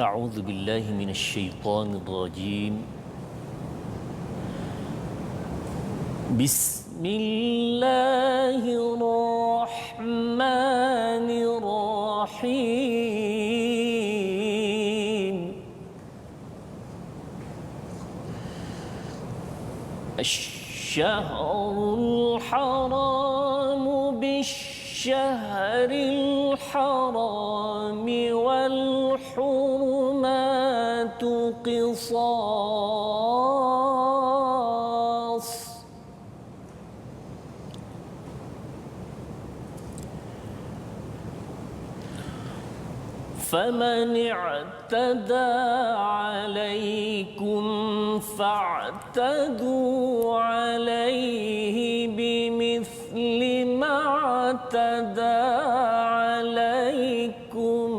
أعوذ بالله من الشيطان الرجيم بسم الله الرحمن الرحيم الشهر الحرام بالشهر الحرام والحرمات قصاص فمن اعتدى عليكم فاعتدوا عليه بمثل ما اعتدى عليكم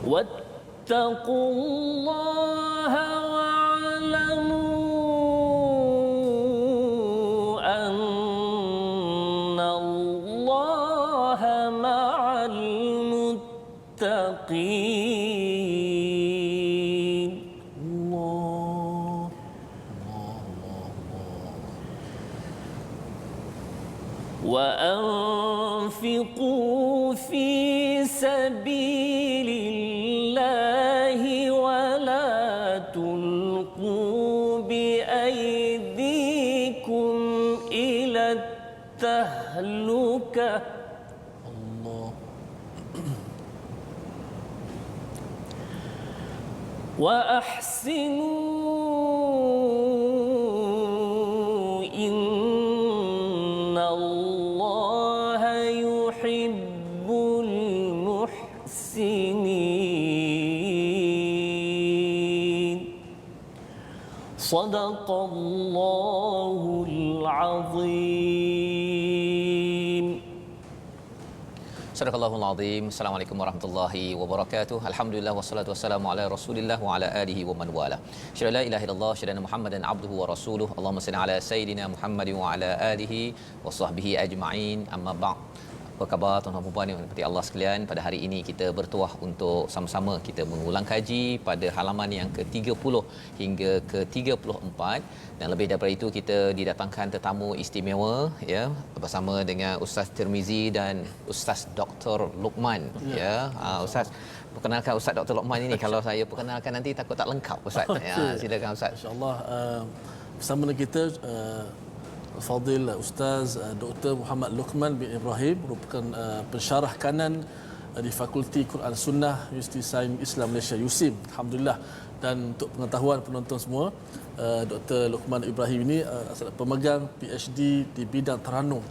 واتقوا الله واعلموا أن الله مع المتقين وأنفقوا في سبيل الله ولا تلقوا بأيديكم إلى التهلكة وأحسنوا إن الله يحب المحسنين صدق الله العظيم. Sadaqallahul Azim. Assalamualaikum warahmatullahi wabarakatuh. Alhamdulillah wassalatu wassalamu ala Rasulillah wa ala alihi wa man wala. Syada la ilaha illallah, syada Muhammadan abduhu wa rasuluh. Allahumma salli ala sayidina Muhammadin wa ala alihi wa sahbihi ajma'in. Amma ba'd. Apa khabar tuan-tuan dan puan yang dirahmati Allah sekalian? Pada hari ini kita bertuah untuk sama-sama kita mengulang kaji pada halaman yang ke-30 hingga ke-34, dan lebih daripada itu kita didatangkan tetamu istimewa ya, bersama dengan Ustaz Tirmizi dan Ustaz Dr. Luqman ya. Ustaz, perkenalkan Ustaz Dr. Luqman ini. Kalau saya perkenalkan nanti takut tak lengkap Ustaz. Ya, silakan Ustaz. Insya-Allah bersama dengan kita Fadil Ustaz Dr. Muhammad Luqman bin Ibrahim, merupakan pensyarah kanan di Fakulti Quran Sunnah Universiti Sains Islam Malaysia USIM. Alhamdulillah. Dan untuk pengetahuan penonton semua, Dr. Luqman Ibrahim ini pemegang PhD di bidang Taranum.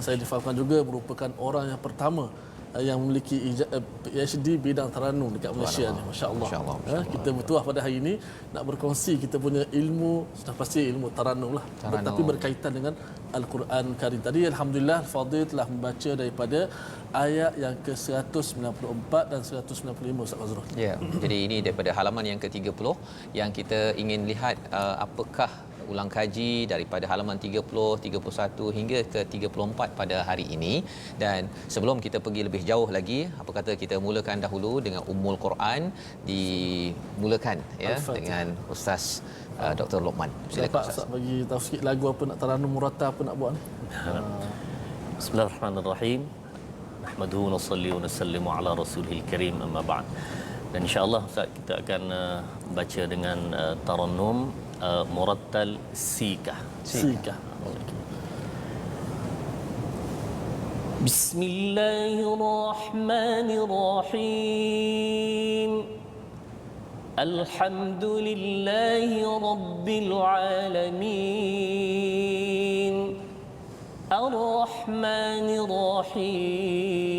Saya difahamkan juga merupakan orang yang pertama yang memiliki PhD bidang Taranum dekat Malaysia ni. Masya-Allah. Kita bertuah pada hari ini nak berkongsi kita punya ilmu, sudah pasti ilmu Taranum lah. Tapi berkaitan dengan Al-Quran Karim. Tadi alhamdulillah Fadil telah membaca daripada ayat yang ke-194 dan 195 Ustaz Fazrul. Ya, jadi ini daripada halaman yang ke-30 yang kita ingin lihat apakah ulang kaji daripada halaman 30, 31 hingga ke 34 pada hari ini. Dan sebelum kita pergi lebih jauh lagi, apa kata kita mulakan dahulu dengan Ummul Quran, dimulakan ya dengan Ustaz Dr. Luqman. Silakan Ustaz bagi tahu sikit lagu apa nak Taranum Murata apa nak buat ni. Bismillahirrahmanirrahim. Nahmaduhu wa nusalli wa nusallimu ala rasulil karim, amma ba'd. Dan insya-Allah Ustaz kita akan baca dengan Tarannum Murattal Sikah. Bismillahirrahmanirrahim. Alhamdulillahi rabbil alamin. Ar-Rahmanir Rahim.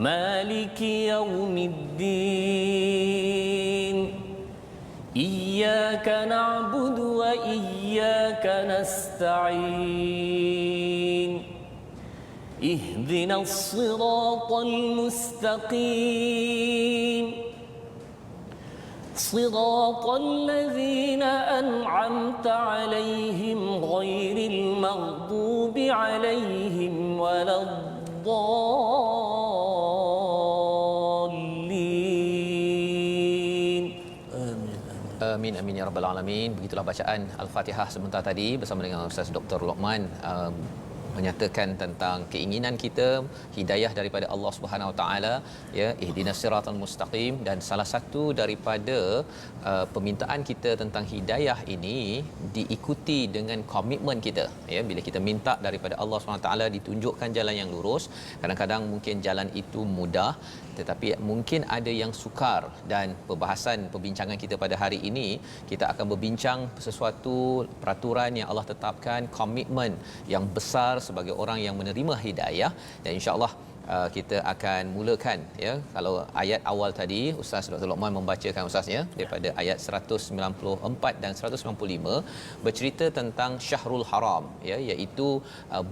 Maliki yaumiddin. إياك نعبد وإياك نستعين اهدنا الصراط المستقيم صراط الذين أنعمت عليهم غير المغضوب عليهم ولا الضالين. Amin amin ya rabbal alamin. Begitulah bacaan Al-Fatihah sebentar tadi bersama dengan Ustaz Dr. Luqman menyatakan tentang keinginan kita hidayah daripada Allah Subhanahu Wa Taala, ya, ihdinas siratal mustaqim, dan salah satu daripada permintaan kita tentang hidayah ini diikuti dengan komitmen kita, ya. Bila kita minta daripada Allah Subhanahu Wa Taala ditunjukkan jalan yang lurus, kadang-kadang mungkin jalan itu mudah tetapi mungkin ada yang sukar, dan perbincangan kita pada hari ini kita akan berbincang sesuatu peraturan yang Allah tetapkan, komitmen yang besar sebagai orang yang menerima hidayah, dan insya-Allah kita akan mulakan, ya. Kalau ayat awal tadi Ustaz Dr. Luqman membacakan Ustaznya daripada ayat 194 dan 195 bercerita tentang Syahrul Haram, ya, iaitu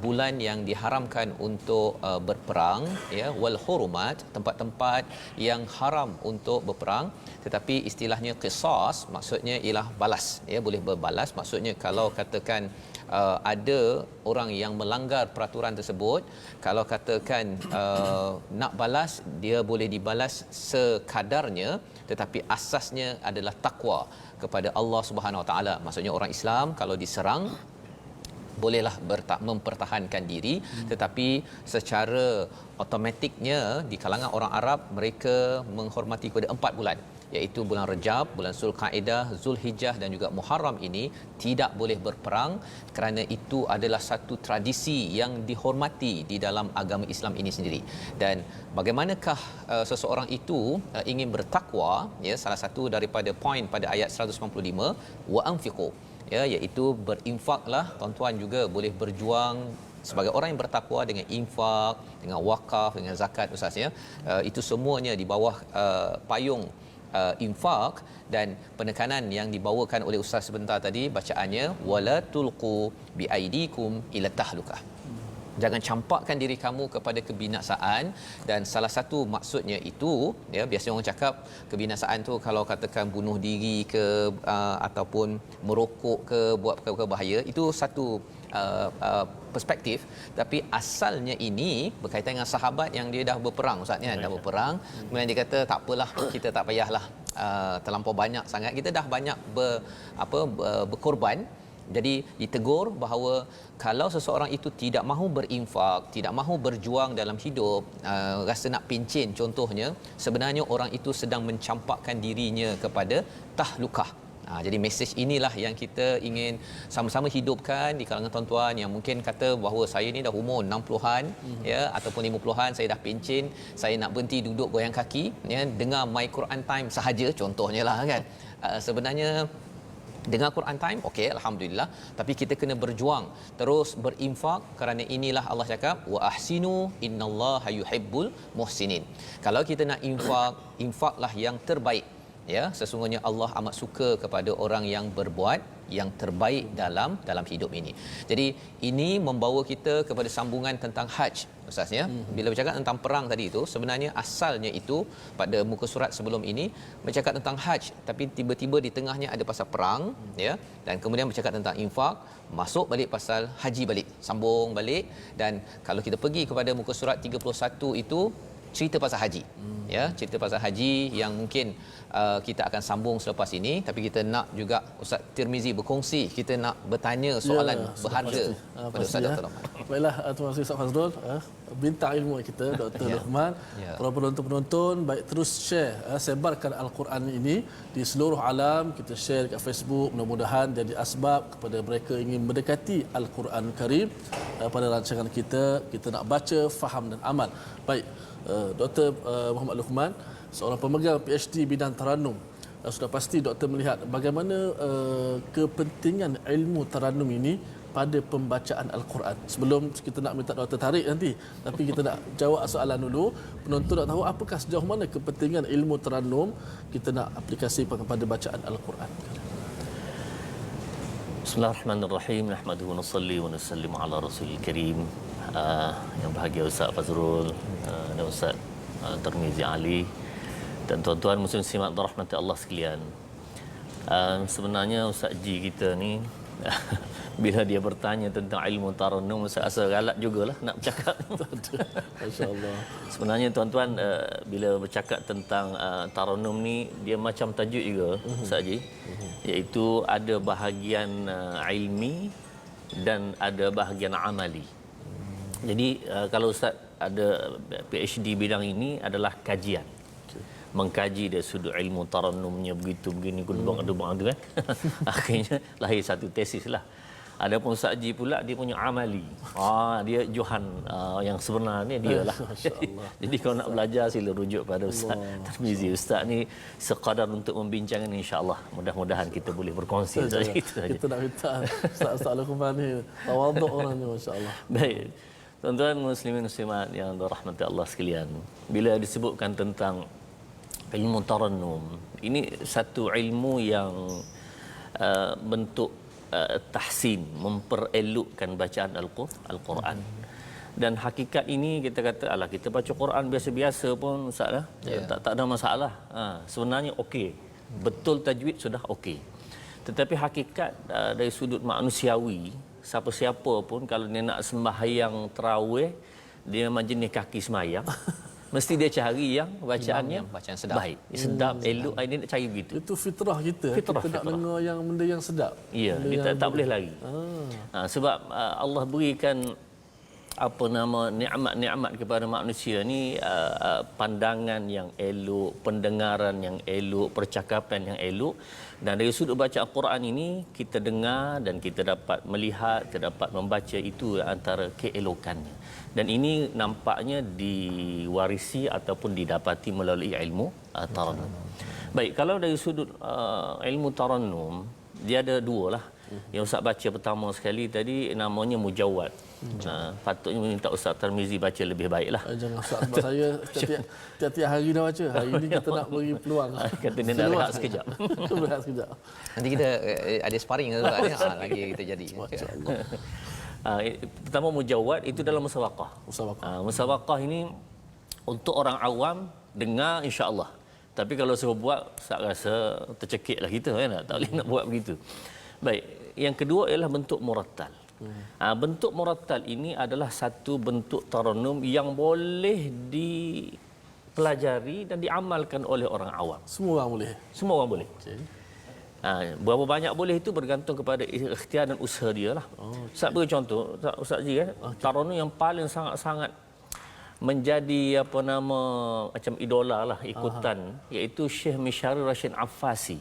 bulan yang diharamkan untuk berperang, ya, wal hurumat, tempat-tempat yang haram untuk berperang, tetapi istilahnya qisas maksudnya ialah balas, ya, boleh berbalas. Maksudnya kalau katakan ada orang yang melanggar peraturan tersebut, kalau katakan nak balas, dia boleh dibalas sekadarnya, tetapi asasnya adalah takwa kepada Allah Subhanahu Wa Taala. Maksudnya orang Islam kalau diserang bolehlah mempertahankan diri, tetapi secara automatiknya di kalangan orang Arab mereka menghormati kepada 4 bulan, iaitu bulan Rejab, bulan Zulkaidah, Zulhijjah dan juga Muharram ini tidak boleh berperang, kerana itu adalah satu tradisi yang dihormati di dalam agama Islam ini sendiri. Dan bagaimanakah seseorang itu ingin bertakwa, ya, salah satu daripada poin pada ayat 195, wa anfiqu, ya, iaitu berinfaklah. Tuan-tuan juga boleh berjuang sebagai orang yang bertakwa dengan infak, dengan wakaf, dengan zakat, Ustaz, ya. Itu semuanya di bawah payung infak, dan penekanan yang dibawakan oleh Ustaz sebentar tadi bacaannya wala tulqu biaidikum ila tahlukah. Jangan campakkan diri kamu kepada kebinasaan, dan salah satu maksudnya itu, ya, biasanya orang cakap kebinasaan tu kalau katakan bunuh diri ke ataupun merokok ke, buat perkara bahaya, itu satu perspektif, tapi asalnya ini berkaitan dengan sahabat yang dia dah berperang, Ustaz, ya, dah berperang, kemudian dia kata tak apalah, kita tak payahlah terlampau banyak sangat, kita dah banyak berkorban. Jadi ditegur bahawa kalau seseorang itu tidak mahu berinfak, tidak mahu berjuang dalam hidup, rasa nak pencen contohnya, sebenarnya orang itu sedang mencampakkan dirinya kepada tahlukah. Jadi mesej inilah yang kita ingin sama-sama hidupkan di kalangan tuan-tuan yang mungkin kata bahawa saya ni dah umur 60-an, ya, ataupun 50-an, saya dah pencen, saya nak berhenti duduk goyang kaki, ya, dengar My Quran Time sahaja contohnya lah, kan. Sebenarnya dengar Quran Time, okey, alhamdulillah, tapi kita kena berjuang, terus berinfak, kerana inilah Allah cakap wa ahsinu innallaha yuhibbul muhsinin. Kalau kita nak infak, infaklah yang terbaik, ya, sesungguhnya Allah amat suka kepada orang yang berbuat yang terbaik dalam hidup ini. Jadi ini membawa kita kepada sambungan tentang haji, Ustaz, ya. Bila bercakap tentang perang tadi itu, sebenarnya asalnya itu pada muka surat sebelum ini bercakap tentang haji, tapi tiba-tiba di tengahnya ada pasal perang, ya, dan kemudian bercakap tentang infak, masuk balik pasal haji balik, sambung balik. Dan kalau kita pergi kepada muka surat 31 itu cerita pasal haji, ya, cerita pasal haji yang mungkin kita akan sambung selepas ini, tapi kita nak juga Ustaz Tirmizi berkongsi, kita nak bertanya soalan berharga pada Ustaz Dr. Luqman. Baiklah, terima kasih Ustaz Fazrul, bintang ilmu kita Dr. Luqman. Para penonton-penonton, baik terus share, sebarkan Al-Quran ini di seluruh alam, kita share dekat Facebook, mudah-mudahan jadi asbab kepada mereka ingin mendekati Al-Quran Karim. Pada rancangan kita nak baca, faham dan amal. Baik, Dr. Muhammad Luqman, seorang pemegang PhD bidang Tarannum, sudah pasti doktor melihat bagaimana kepentingan ilmu Tarannum ini pada pembacaan Al-Quran. Sebelum kita nak minta doktor tarik nanti, tapi kita nak jawab soalan dulu. Penonton nak tahu apakah sejauh mana kepentingan ilmu Tarannum kita nak aplikasi pada bacaan Al-Quran. Bismillahirrahmanirrahim. Nahmaduhu wa nusalli wa nusallimu ala Rasulil Karim. Yang bahagia Ustaz Fazrul dan Ustaz Tirmizi Ali, Dan tuan-tuan muslim simak rahmati Allah sekalian. Sebenarnya Ustaz Ji kita ni bila dia bertanya tentang ilmu tarannum, saya rasa galak jugalah nak bercakap. Masya-Allah. Sebenarnya tuan-tuan, bila bercakap tentang tarannum ni, dia macam tajuk juga Ustaz Ji, iaitu ada bahagian ilmi dan ada bahagian amali. Jadi kalau Ustaz ada PhD bidang ini adalah kajian, mengkaji dari sudut ilmu tarannumnya begitu begini kudubang tu kan. Akhirnya lahir satu tesis lah. Adapun Ustaz Ji pula dia punya amali. Dia Johan yang sebenarnya dia lah. Jadi kalau nak belajar sila rujuk pada Ustaz Tarmizi. Ustaz ni sekadar untuk membincangkan, insya-Allah mudah-mudahan kita boleh berkongsi saja. Kita nak minta Ustaz Luqman ni tawaduk orang ni, masya-Allah. Baik. Tuan-tuan muslimin muslimat yang dirahmati Allah sekalian, bila disebutkan tentang ilmu tarannum, ini satu ilmu yang bentuk tahsin, memperelokkan bacaan Al-Quran. Dan hakikat ini kita kata, alah kita baca Quran biasa-biasa pun Ustaz lah, tak ada masalah. Sebenarnya okey. Betul tajwid sudah okey. Tetapi hakikat dari sudut manusiawi, siapa-siapa pun kalau dia nak sembahyang tarawih, dia memang jenis kaki semayang. Mesti dia cari yang bacaannya bacaan sedap. Baik, sedap, elok, dia nak cari begitu. Itu fitrah kita. Kita nak dengar yang benda yang sedap. Ya, dia tak boleh lari. Sebab Allah berikan nikmat-nikmat kepada manusia ni, pandangan yang elok, pendengaran yang elok, percakapan yang elok. Dan dari sudut baca Al-Quran ini, kita dengar dan kita dapat melihat, kita dapat membaca, itu antara keelokannya. Dan ini nampaknya diwarisi ataupun didapati melalui ilmu tarannum. Baik, kalau dari sudut ilmu tarannum, dia ada dua lah. Yang Ustaz baca pertama sekali tadi namanya mujawwad. Patutnya minta Ustaz Tarmizi baca lebih baiklah. Jangan Ustaz, sebab saya tiap-tiap hari dah baca. Hari ini kita nak beri peluang. Kata dia nak rehat sekejap. Rehat sekejap. Nanti kita ada sparring ke lagi kita jadi. Masya-Allah. Pertama mujawwad itu dalam musawaqah. Musawaqah ini untuk orang awam dengar insya-Allah. Tapi kalau saya buat, saya rasa tercekiklah kita kan, tak boleh nak buat begitu. Baik, yang kedua ialah bentuk murattal. Bentuk murattal ini adalah satu bentuk tarannum yang boleh dipelajari dan diamalkan oleh orang awam. Semua orang boleh. Semua orang boleh. Okay. Berapa banyak boleh itu bergantung kepada ikhtiar dan usaha dia lah. Ustaz beri contoh, Ustaz Ji kan, tarannum yang paling sangat-sangat menjadi macam idola lah, ikutan, iaitu Syekh Mishari Rashid Affasi.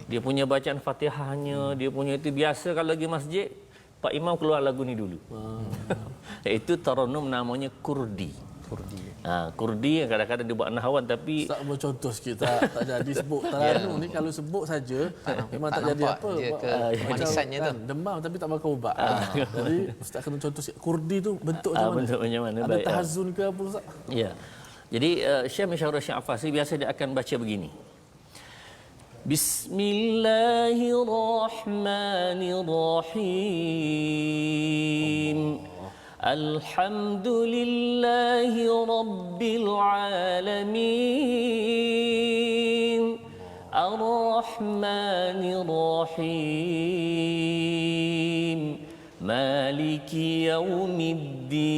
Dia punya bacaan Fatihahnya, dia punya itu biasa kalau lagi masjid, Pak Imam keluar lagu ni dulu. Iaitu tarannum namanya Kurdi. Kurdi yang kadang-kadang dia buat nahawan tapi tak mau contoh sikit, tak jadi sebut tarannum ni, kalau sebut saja memang tak jadi apa. Manisannya tu demam tapi tak makan ubat. Jadi Ustaz kena contoh sikit. Kurdi tu bentuk macam mana? Bentuk macam mana? Ada tahazun ke apa Ustaz? Ya. Jadi Syekh Mishari Rashid Affasi biasa dia akan baca begini. Bismillahirrahmanirrahim. Alhamdulillahi Rabbil Alamin. Ar-Rahmanir-Rahim. Maliki Yawmiddin.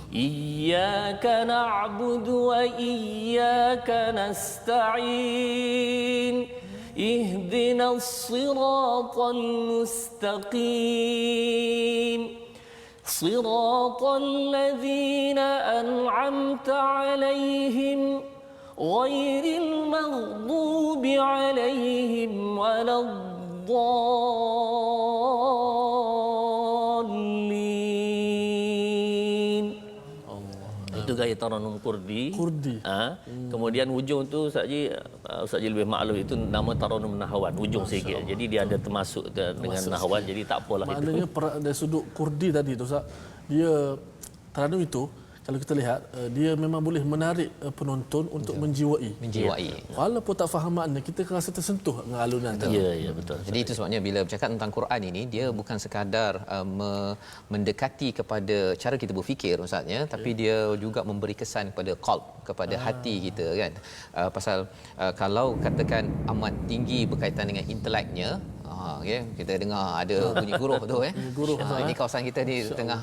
Iyyaka na'budu wa iyyaka nasta'in. اهدنا الصراط المستقيم صراط الذين أنعمت عليهم غير المغضوب عليهم ولا الضالين. Itu gaya tarannum Kurdi. Kemudian hujung tu Ustaz Ji lebih maklum, itu nama tarannum nahawan, hujung sikit. Jadi dia ada termasuk dengan nahawan, jadi tak apalah. Maknanya dari sudut Kurdi tadi tu Ustaz, dia tarannum itu kalau kita lihat dia memang boleh menarik penonton untuk menjiwai. Walaupun tak faham makna, kita akan rasa tersentuh dengan alunan. Ya, betul. Jadi itu sebabnya bila bercakap tentang Quran ini, dia bukan sekadar mendekati kepada cara kita berfikir ustaz ya, tapi dia juga memberi kesan kepada qalb, kepada hati kita kan. Pasal kalau katakan amat tinggi berkaitan dengan inteleknya, okay, kita dengar ada bunyi guruh tu Guruh, ini kawasan kita ni tengah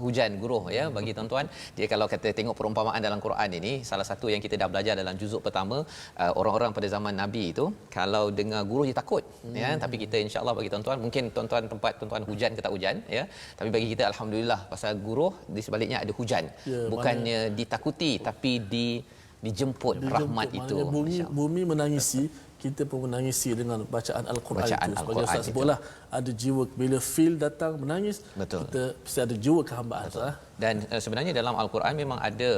hujan guruh ya bagi tuan-tuan. Dia kalau kata tengok perumpamaan dalam Quran ini, salah satu yang kita dah belajar dalam juzuk pertama, orang-orang pada zaman Nabi itu kalau dengar guruh dia takut ya, tapi kita insya-Allah bagi tuan-tuan, mungkin tuan-tuan tempat tuan-tuan hujan ke tak hujan ya, tapi bagi kita alhamdulillah pasal guruh di sebaliknya ada hujan. Bukannya ditakuti tapi dijemput rahmat itu. Bumi menangisi, kita pun menangisi dengan bacaan Al-Quran itu. Sebagai Ustaz sebutlah, ada jiwa bila feel datang menangis, kita mesti ada jiwa kehambaan. Dan sebenarnya dalam Al-Quran memang ada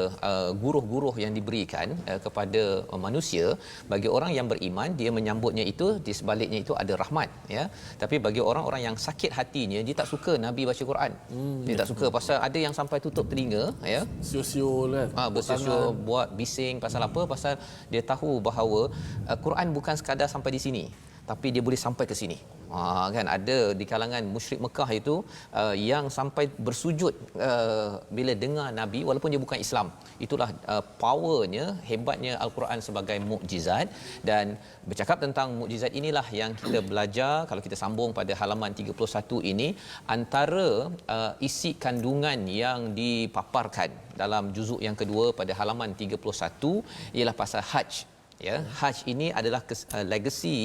guruh-guruh yang diberikan kepada manusia. Bagi orang yang beriman, dia menyambutnya itu, di sebaliknya itu ada rahmat ya. Tapi bagi orang-orang yang sakit hatinya, dia tak suka Nabi baca Quran. Dia tak suka pasal ada yang sampai tutup telinga ya. Siul kan. Bersiul, buat bising pasal apa? Pasal dia tahu bahawa Quran bukan sekadar sampai di sini, tapi dia boleh sampai ke sini. Kan ada di kalangan musyrik Mekah itu yang sampai bersujud bila dengar Nabi walaupun dia bukan Islam. Itulah powernya, hebatnya Al-Quran sebagai mukjizat. Dan bercakap tentang mukjizat inilah yang kita belajar kalau kita sambung pada halaman 31 ini, antara isi kandungan yang dipaparkan dalam juzuk yang kedua pada halaman 31 ialah pasal Hajj. Ya, Hajj ini adalah legasi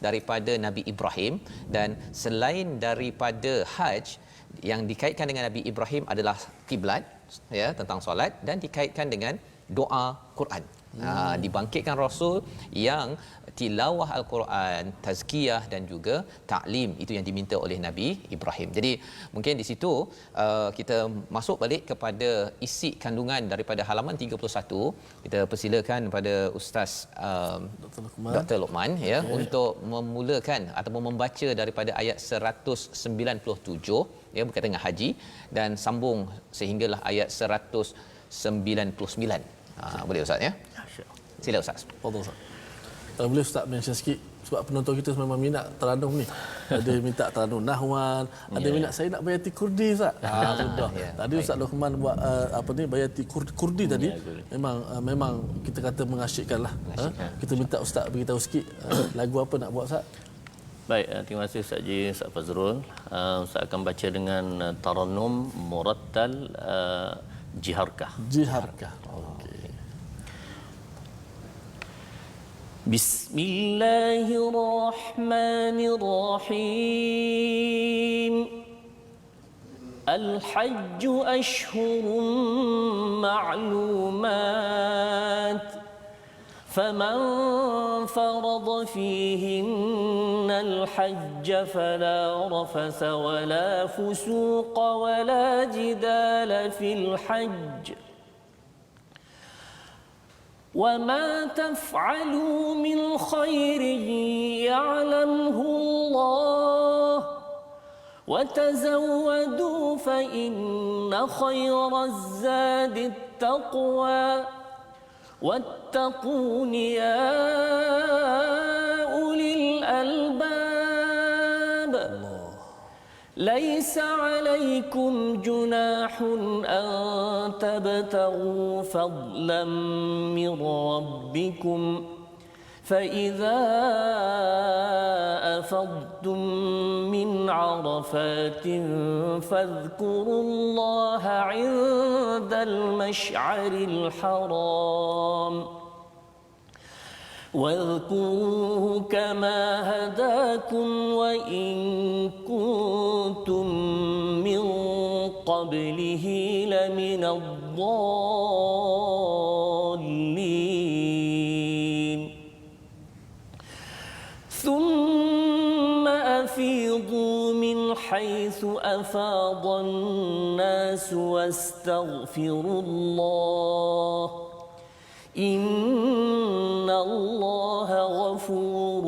daripada Nabi Ibrahim, dan selain daripada Hajj yang dikaitkan dengan Nabi Ibrahim adalah kiblat ya, tentang solat, dan dikaitkan dengan doa Quran. Dibangkitkan Rasul yang tilawah Al-Quran, tazkiyah dan juga ta'lim, itu yang diminta oleh Nabi Ibrahim. Jadi mungkin di situ kita masuk balik kepada isi kandungan daripada halaman 31. Kita persilakan pada Ustaz Dr. Luqman ya, untuk memulakan ataupun membaca daripada ayat 197 ya, berkaitan dengan haji, dan sambung sehinggalah ayat 199. Boleh Ustaz ya? Sila Ustaz. Fadhil Ustaz. Kalau boleh Ustaz mention sikit, sebab penonton kita memang minat Taranum ni. Ada minta Taranum Nahwan, ada minat saya nak bayati Kurdi Ustaz. Sudah. Tadi Ustaz Luqman buat bayati Kurdi tadi. Memang kita kata mengasyikkanlah. Kita minta Ustaz beritahu sikit lagu apa nak buat Ustaz. Baik, terima kasih Ustaz Ji, Ustaz Fazrul. Ustaz akan baca dengan Taranum Murattal Jiharkah. Okey. Bismillahirrahmanirrahim. Al-Hajj ashhurun ma'lumat. فمن فرض فيهن الحج فلا رفث ولا فسوق ولا جدال في الحج وما تفعلوا من خير يعلمه الله وتزودوا فإن خير الزاد التقوى واتقون يا أولي الألباب ليس عليكم جناح أن تبتغوا فضلا من ربكم فإذا أفضتم من عرفات فاذكروا الله عند المشعر الحرام واذكروه كما هداكم وإن كنتم من قبله لمن الضالين ثم أفيضوا من حيث أفاض الناس واستغفروا الله إن الله غفور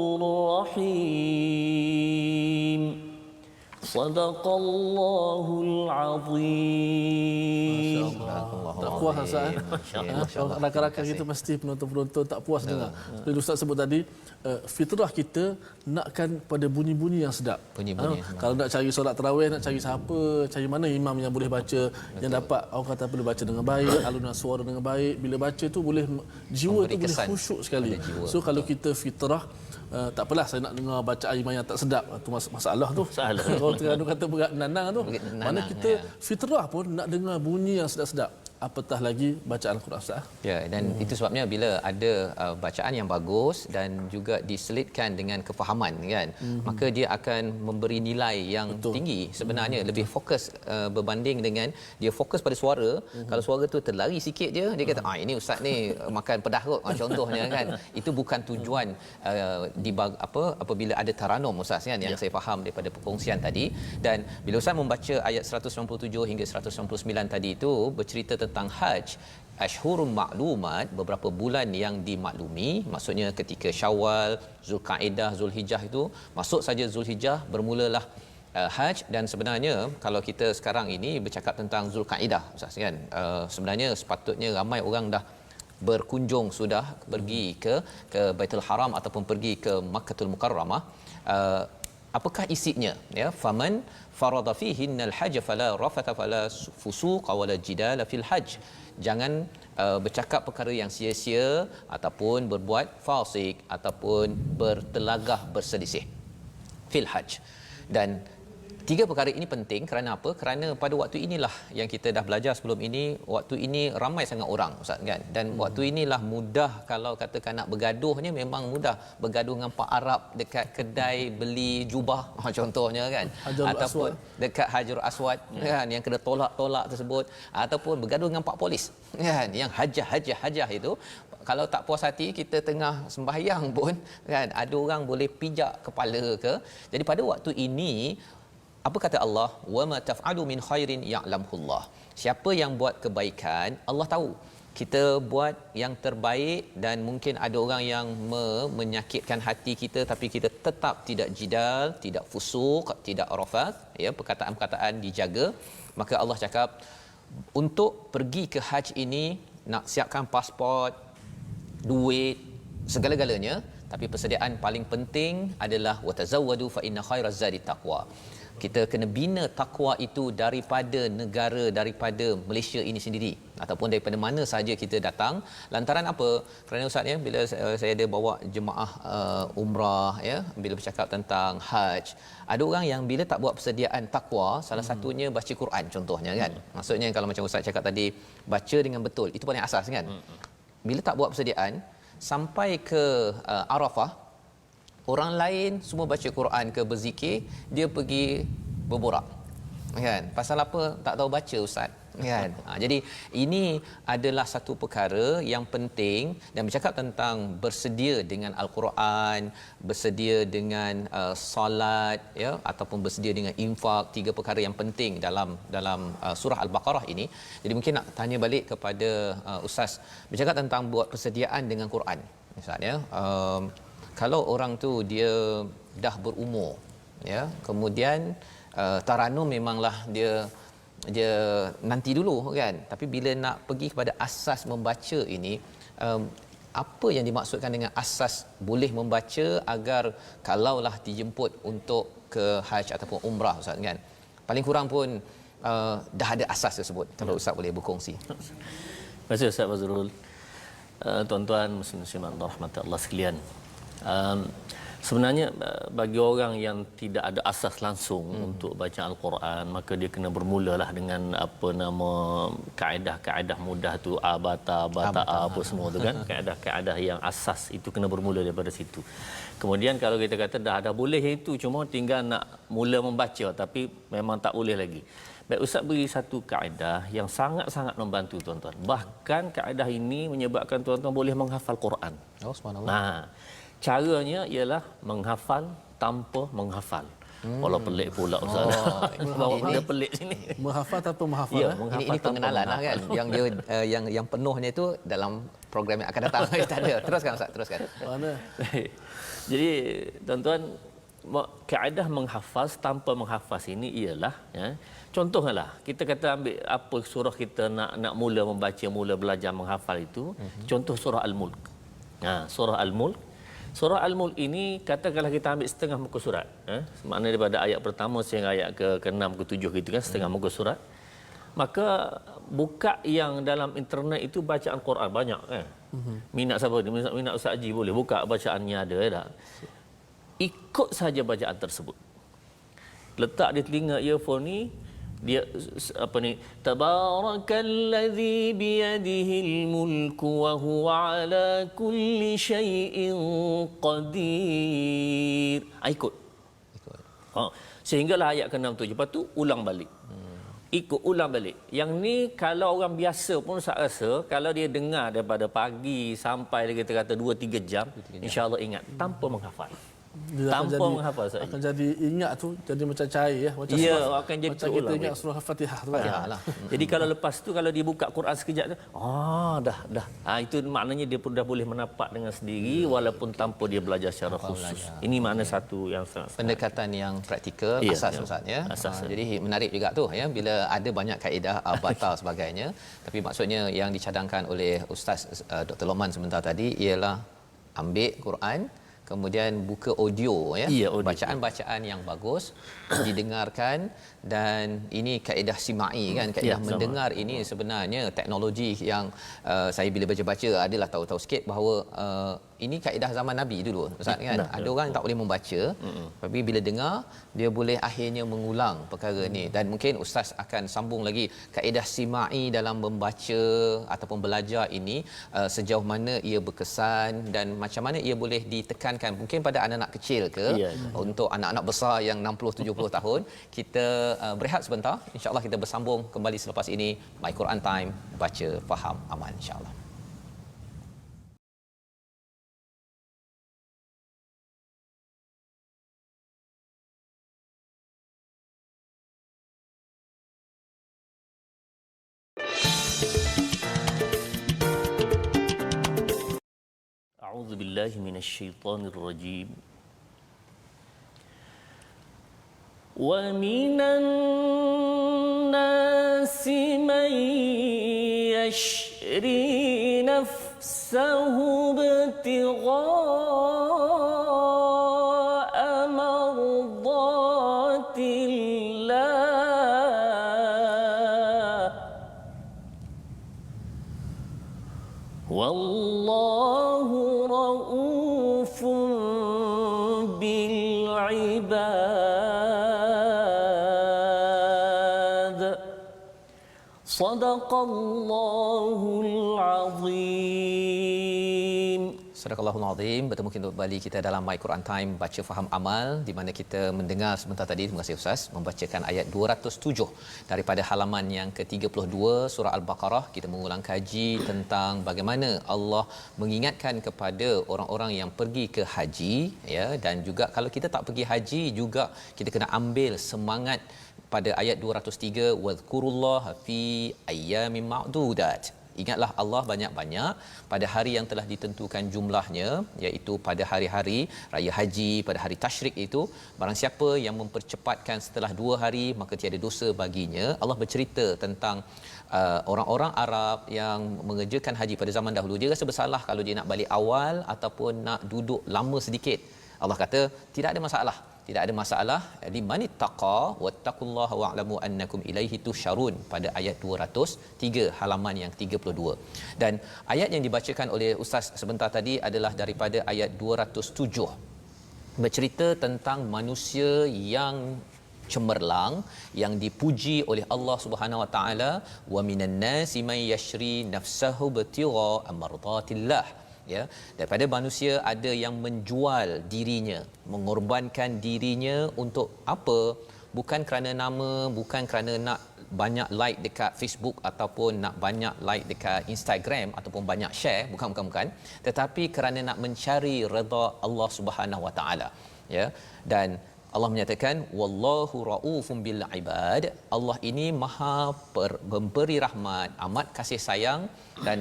رحيم صدق الله العظيم. puas Ustaz. Masya-Allah. Kalau rakan-rakan kita mesti penonton-penonton tak puas dengar. Seperti Ustaz sebut tadi, fitrah kita nakkan pada bunyi-bunyi yang sedap. Bunyi-bunyi. Kalau nak cari solat tarawih, nak cari siapa, cari mana imam yang boleh baca, yang dapat orang kata boleh baca dengan baik, alunan suara dengan baik. Bila baca tu boleh jiwa Memberi tu boleh kesan khusyuk sekali. pada jiwa. So kalau kita fitrah, tak apalah saya nak dengar bacaan imam yang tak sedap, tu masalah tu. Masalah. Kalau Terengganu kata berat nanang tu. Berat nanang, Mana kita ya. fitrah pun nak dengar bunyi yang sedap-sedap. Apatah lagi bacaan Al-Quran Ustaz. Ya, dan itu sebabnya bila ada bacaan yang bagus dan juga diselitkan dengan kefahaman kan, maka dia akan memberi nilai yang tinggi sebenarnya, lebih fokus berbanding dengan dia fokus pada suara. Kalau suara tu terlari sikit dia kata ini ustaz ni makan pedas kot contohnya kan. Itu bukan tujuan apabila ada taranum ustaz kan, yang saya faham daripada perkongsian tadi. Dan bila ustaz membaca ayat 197 hingga 199 tadi itu bercerita tentang haji, Ashhurun Ma'lumat, beberapa bulan yang dimaklumi, maksudnya ketika Syawal, Zulkaedah, Zulhijjah itu masuk saja Zulhijjah bermulalah Haj. Dan sebenarnya kalau kita sekarang ini bercakap tentang Zulkaedah Ustaz kan, sebenarnya sepatutnya ramai orang dah berkunjung, sudah pergi ke Baitul Haram ataupun pergi ke Makkahul Mukarramah. Apakah isinya ya? Faman farada fihinnal hajj fala rafatha fala fusuqa wala jidala fil hajj. Jangan bercakap perkara yang sia-sia ataupun berbuat fasik ataupun bertelagah berselisih fil hajj. Dan tiga perkara ini penting kerana apa? Kerana pada waktu inilah yang kita dah belajar sebelum ini, waktu ini ramai sangat orang Ustaz kan. Dan waktu inilah mudah, kalau katakan nak bergaduhnya memang mudah. Bergaduh dengan Pak Arab dekat kedai beli jubah contohnya kan. Hajarul Ataupun Aswad. dekat Hajarul Aswad kan, yang kena tolak-tolak tersebut, ataupun bergaduh dengan Pak Polis kan, yang hajah itu. Kalau tak puas hati, kita tengah sembahyang pun kan, ada orang boleh pijak kepala ke. Jadi pada waktu ini, apa kata Allah? Wa ma taf'alu min khairin ya'lamullah. Siapa yang buat kebaikan, Allah tahu. Kita buat yang terbaik dan mungkin ada orang yang menyakitkan hati kita, tapi kita tetap tidak jidal, tidak fusuk, tidak rafath, ya, perkataan-perkataan dijaga. Maka Allah cakap untuk pergi ke haji ini nak siapkan pasport, duit, segala-galanya, tapi persediaan paling penting adalah watazawwadu fa inna khairaz zadi taqwa. Kita kena bina takwa itu daripada negara, daripada Malaysia ini sendiri ataupun daripada mana saja kita datang. Lantaran apa? Kerana Ustaz ya, bila saya ada bawa jemaah umrah ya, bila bercakap tentang haj, ada orang yang bila tak buat persediaan takwa, salah satunya baca Quran contohnya kan. Maksudnya kalau macam Ustaz cakap tadi, baca dengan betul, itu paling asas kan. Bila tak buat persediaan sampai ke Arafah, orang lain semua baca Quran ke berzikir, dia pergi berborak kan, pasal apa? Tak tahu baca ustaz kan. Jadi ini adalah satu perkara yang penting. Dan bercakap tentang bersedia dengan Al-Quran, bersedia dengan solat ya, ataupun bersedia dengan infak, tiga perkara yang penting dalam surah Al-Baqarah ini. Jadi mungkin nak tanya balik kepada ustaz, bercakap tentang buat persediaan dengan Quran ustaz ya. Kalau orang tu dia dah berumur ya, kemudian taranum memanglah dia nanti dulu kan, tapi bila nak pergi kepada asas membaca ini, apa yang dimaksudkan dengan asas boleh membaca agar kalaulah dijemput untuk ke haji ataupun umrah ustaz kan, paling kurang pun dah ada asas tersebut. Kalau ustaz boleh berkongsi. Terima kasih Ustaz Fazrul. Tuan-tuan muslimin rahmati Allah sekalian. Sebenarnya bagi orang yang tidak ada asas langsung untuk baca Al-Quran, maka dia kena bermulalah dengan apa nama kaedah-kaedah mudah tu, bata apa semua tu kan, kaedah-kaedah yang asas itu kena bermula daripada situ. Kemudian kalau kita kata dah boleh itu, cuma tinggal nak mula membaca tapi memang tak boleh lagi. Baik, Ustaz beri satu kaedah yang sangat-sangat membantu tuan-tuan. Bahkan kaedah ini menyebabkan tuan-tuan boleh menghafal Quran. Oh subhanallah. Nah, caranya ialah menghafal tanpa menghafal. Walau pelik pula Ustaz. Bawa benda pelik sini. Menghafal tanpa menghafal. Ya, Ini pengenalan lah kan, yang dia yang penuhnya itu dalam program yang akan datang. Tak ada. Teruskan Ustaz, teruskan. Mana? Jadi tuan-tuan, kaedah menghafaz tanpa menghafaz ini ialah contohlah kita kata ambil apa surah kita nak mula membaca, mula belajar menghafal itu, contoh surah Al-Mulk. Surah Al-Mulk. Surah Al-Mulk ini katakanlah kita ambil setengah muka surat, maknanya daripada ayat pertama sehingga ayat ke-6 ke-7 gitu kan, setengah muka surat. Maka buka yang dalam internet itu bacaan Quran banyak kan. Minat siapa ni? Minat Ustaz Haji boleh buka bacaannya ada tak? Ikut saja bacaan tersebut. Letak di telinga earphone ni, dia apa ni, tabarakalladzi biyadihil mulku wa huwa ala kulli syai'in qadir. Ikut. Sehinggalah ayat ke-6 tu, lepas tu ulang balik. Ikut ulang balik. Yang ni kalau orang biasa pun saya rasa kalau dia dengar daripada pagi sampai dia kata 2-3 jam, insya-Allah ingat tanpa menghafal. Dia tanpa menghafal saja. Akan jadi ingat tu jadi macam cair ya, macam akan jadi macam kita ingat surah Al-Fatihah tu kan. Lah. Jadi kalau lepas tu kalau dia buka Quran sekejap tu, dah. Itu maknanya dia pun dah boleh menapak dengan sendiri walaupun tanpa dia belajar secara khusus. Ini makna satu yang sangat pendekatan yang praktikal, asas Ustaz ya. Jadi menarik juga tu ya, bila ada banyak kaedah batal sebagainya, tapi maksudnya yang dicadangkan oleh Ustaz Dr. Loman sebentar tadi ialah ambil Quran, kemudian buka audio ya, bacaan-bacaan yang bagus didengarkan, dan ini kaedah simai kan, kaedah mendengar ini sebenarnya teknologi yang saya bila baca-baca adalah tahu-tahu sikit bahawa ini kaedah zaman Nabi dulu Ustaz kan. Ada orang yang tak boleh membaca, tapi bila dengar dia boleh akhirnya mengulang perkara ni. Dan mungkin Ustaz akan sambung lagi kaedah simai dalam membaca ataupun belajar ini, sejauh mana ia berkesan dan macam mana ia boleh ditekankan mungkin pada anak-anak kecil ke, untuk anak-anak besar yang 60-70 tahun. Kita berehat sebentar, insya-Allah kita bersambung kembali selepas ini. My Quran Time, baca faham aman insya-Allah. A'udzu billahi minasyaitonir rajim. Wa minan nasi man yashri nafsahu ibtigha'a mardatillah. Wallahu ra'ufun bil ibad. Sadaqallahul azim. Sadaqallahul azim. Bertemu kembali kita dalam My Quran Time, baca faham amal, di mana kita mendengar sebentar tadi, terima kasih Ustaz, membacakan ayat 207 daripada halaman yang ke-32 surah Al-Baqarah. Kita mengulang kaji tentang bagaimana Allah mengingatkan kepada orang-orang yang pergi ke haji ya, dan juga kalau kita tak pergi haji juga kita kena ambil semangat pada ayat 203, wadhkurullaha fi ayyamin ma'dudat. Ingatlah Allah banyak-banyak pada hari yang telah ditentukan jumlahnya, iaitu pada hari-hari raya haji, pada hari tasyrik itu. Barang siapa yang mempercepatkan setelah 2 hari maka tiada dosa baginya. Allah bercerita tentang orang-orang Arab yang mengerjakan haji pada zaman dahulu. Dia rasa bersalah kalau dia nak balik awal ataupun nak duduk lama sedikit. Allah kata tidak ada masalah. Tidak ada masalah. Limanittaqa wattaqullaha wa'lamu annakum ilaihi tusyarun pada ayat 203 halaman yang 32. Dan ayat yang dibacakan oleh Ustaz sebentar tadi adalah daripada ayat 207. Bercerita tentang manusia yang cemerlang, yang dipuji oleh Allah Subhanahu wa taala, wa minan nasi may yashri nafsahu bitira amradatillah. Ya, daripada manusia ada yang menjual dirinya, mengorbankan dirinya untuk apa? Bukan kerana nama, bukan kerana nak banyak like dekat Facebook ataupun nak banyak like dekat Instagram ataupun banyak share, bukan, tetapi kerana nak mencari redha Allah Subhanahu wa taala. Ya, dan Allah menyatakan wallahu raufum bil ibad. Allah ini maha memberi rahmat, amat kasih sayang, dan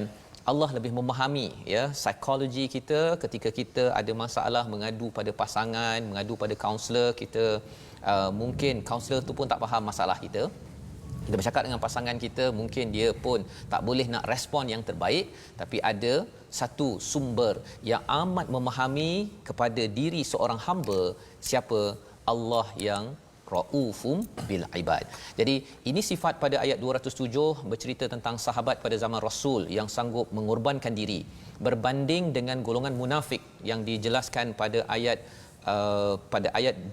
Allah lebih memahami ya psikologi kita ketika kita ada masalah, mengadu pada pasangan, mengadu pada kaunselor kita. Mungkin kaunselor tu pun tak faham masalah kita. Kita bercakap dengan pasangan kita, mungkin dia pun tak boleh nak respon yang terbaik, tapi ada satu sumber yang amat memahami kepada diri seorang hamba, siapa? Allah yang Raufum bil ibad. Jadi ini sifat pada ayat 207 bercerita tentang sahabat pada zaman Rasul yang sanggup mengorbankan diri, berbanding dengan golongan munafik yang dijelaskan pada ayat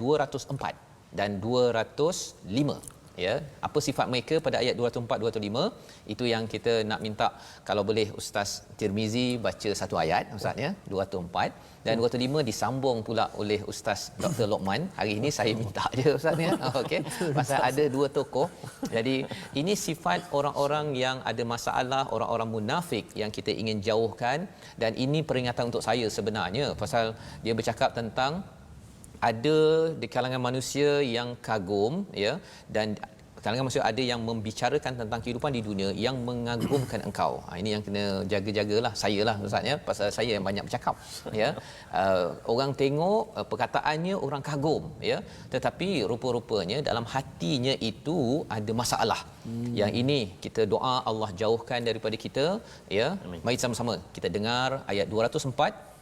204 dan 205. Ya, apa sifat mereka pada ayat 204 205 itu yang kita nak minta, kalau boleh Ustaz Tirmizi baca satu ayat Ustaz ya, 204 dan 205 disambung pula oleh Ustaz Dr. Lokman. Hari ini saya minta je Ustaz ya. Okey, pasal ada dua tokoh. Jadi ini sifat orang-orang yang ada masalah, orang-orang munafik yang kita ingin jauhkan, dan ini peringatan untuk saya sebenarnya, pasal dia bercakap tentang ada di kalangan manusia yang kagum ya, dan kalangan manusia ada yang membicarakan tentang kehidupan di dunia yang mengagumkan engkau. Ini yang kena jaga-jagalah, saya lah Ustaz ya, pasal saya yang banyak bercakap ya. Orang tengok perkataannya orang kagum ya, tetapi rupa-rupanya dalam hatinya itu ada masalah. Yang ini kita doa Allah jauhkan daripada kita ya. Mari sama-sama kita dengar ayat 204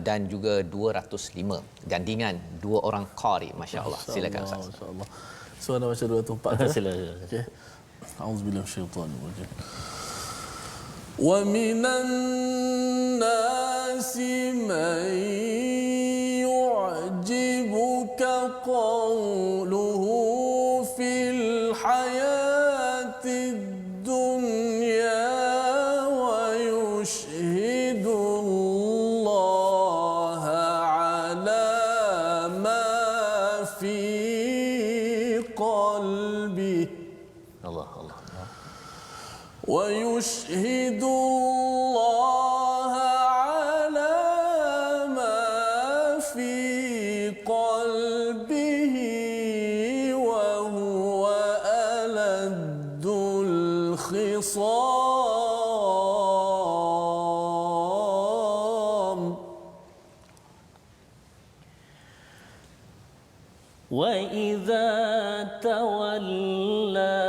dan juga 205, gandingan dua orang qari, masya-Allah. Silakan Ustaz. Masya-Allah. So anda baca 204 Silakan. Okey. A'udzubillahi minasyaitanir rajim. Wa minan nasi man yu'jibuka qawluhu fil hayatid dunya wa yushhidu ويشهد الله على ما في قلبه وهو ألد الخصام وإذا تولى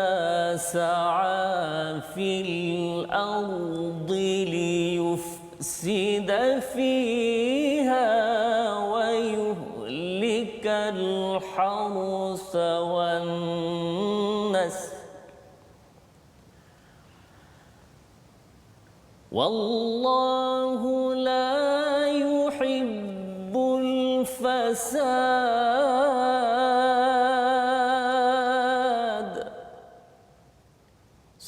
سعى في الأرض ليفسد فيها ويهلك الحرث والنسل والله لا يحب الفساد.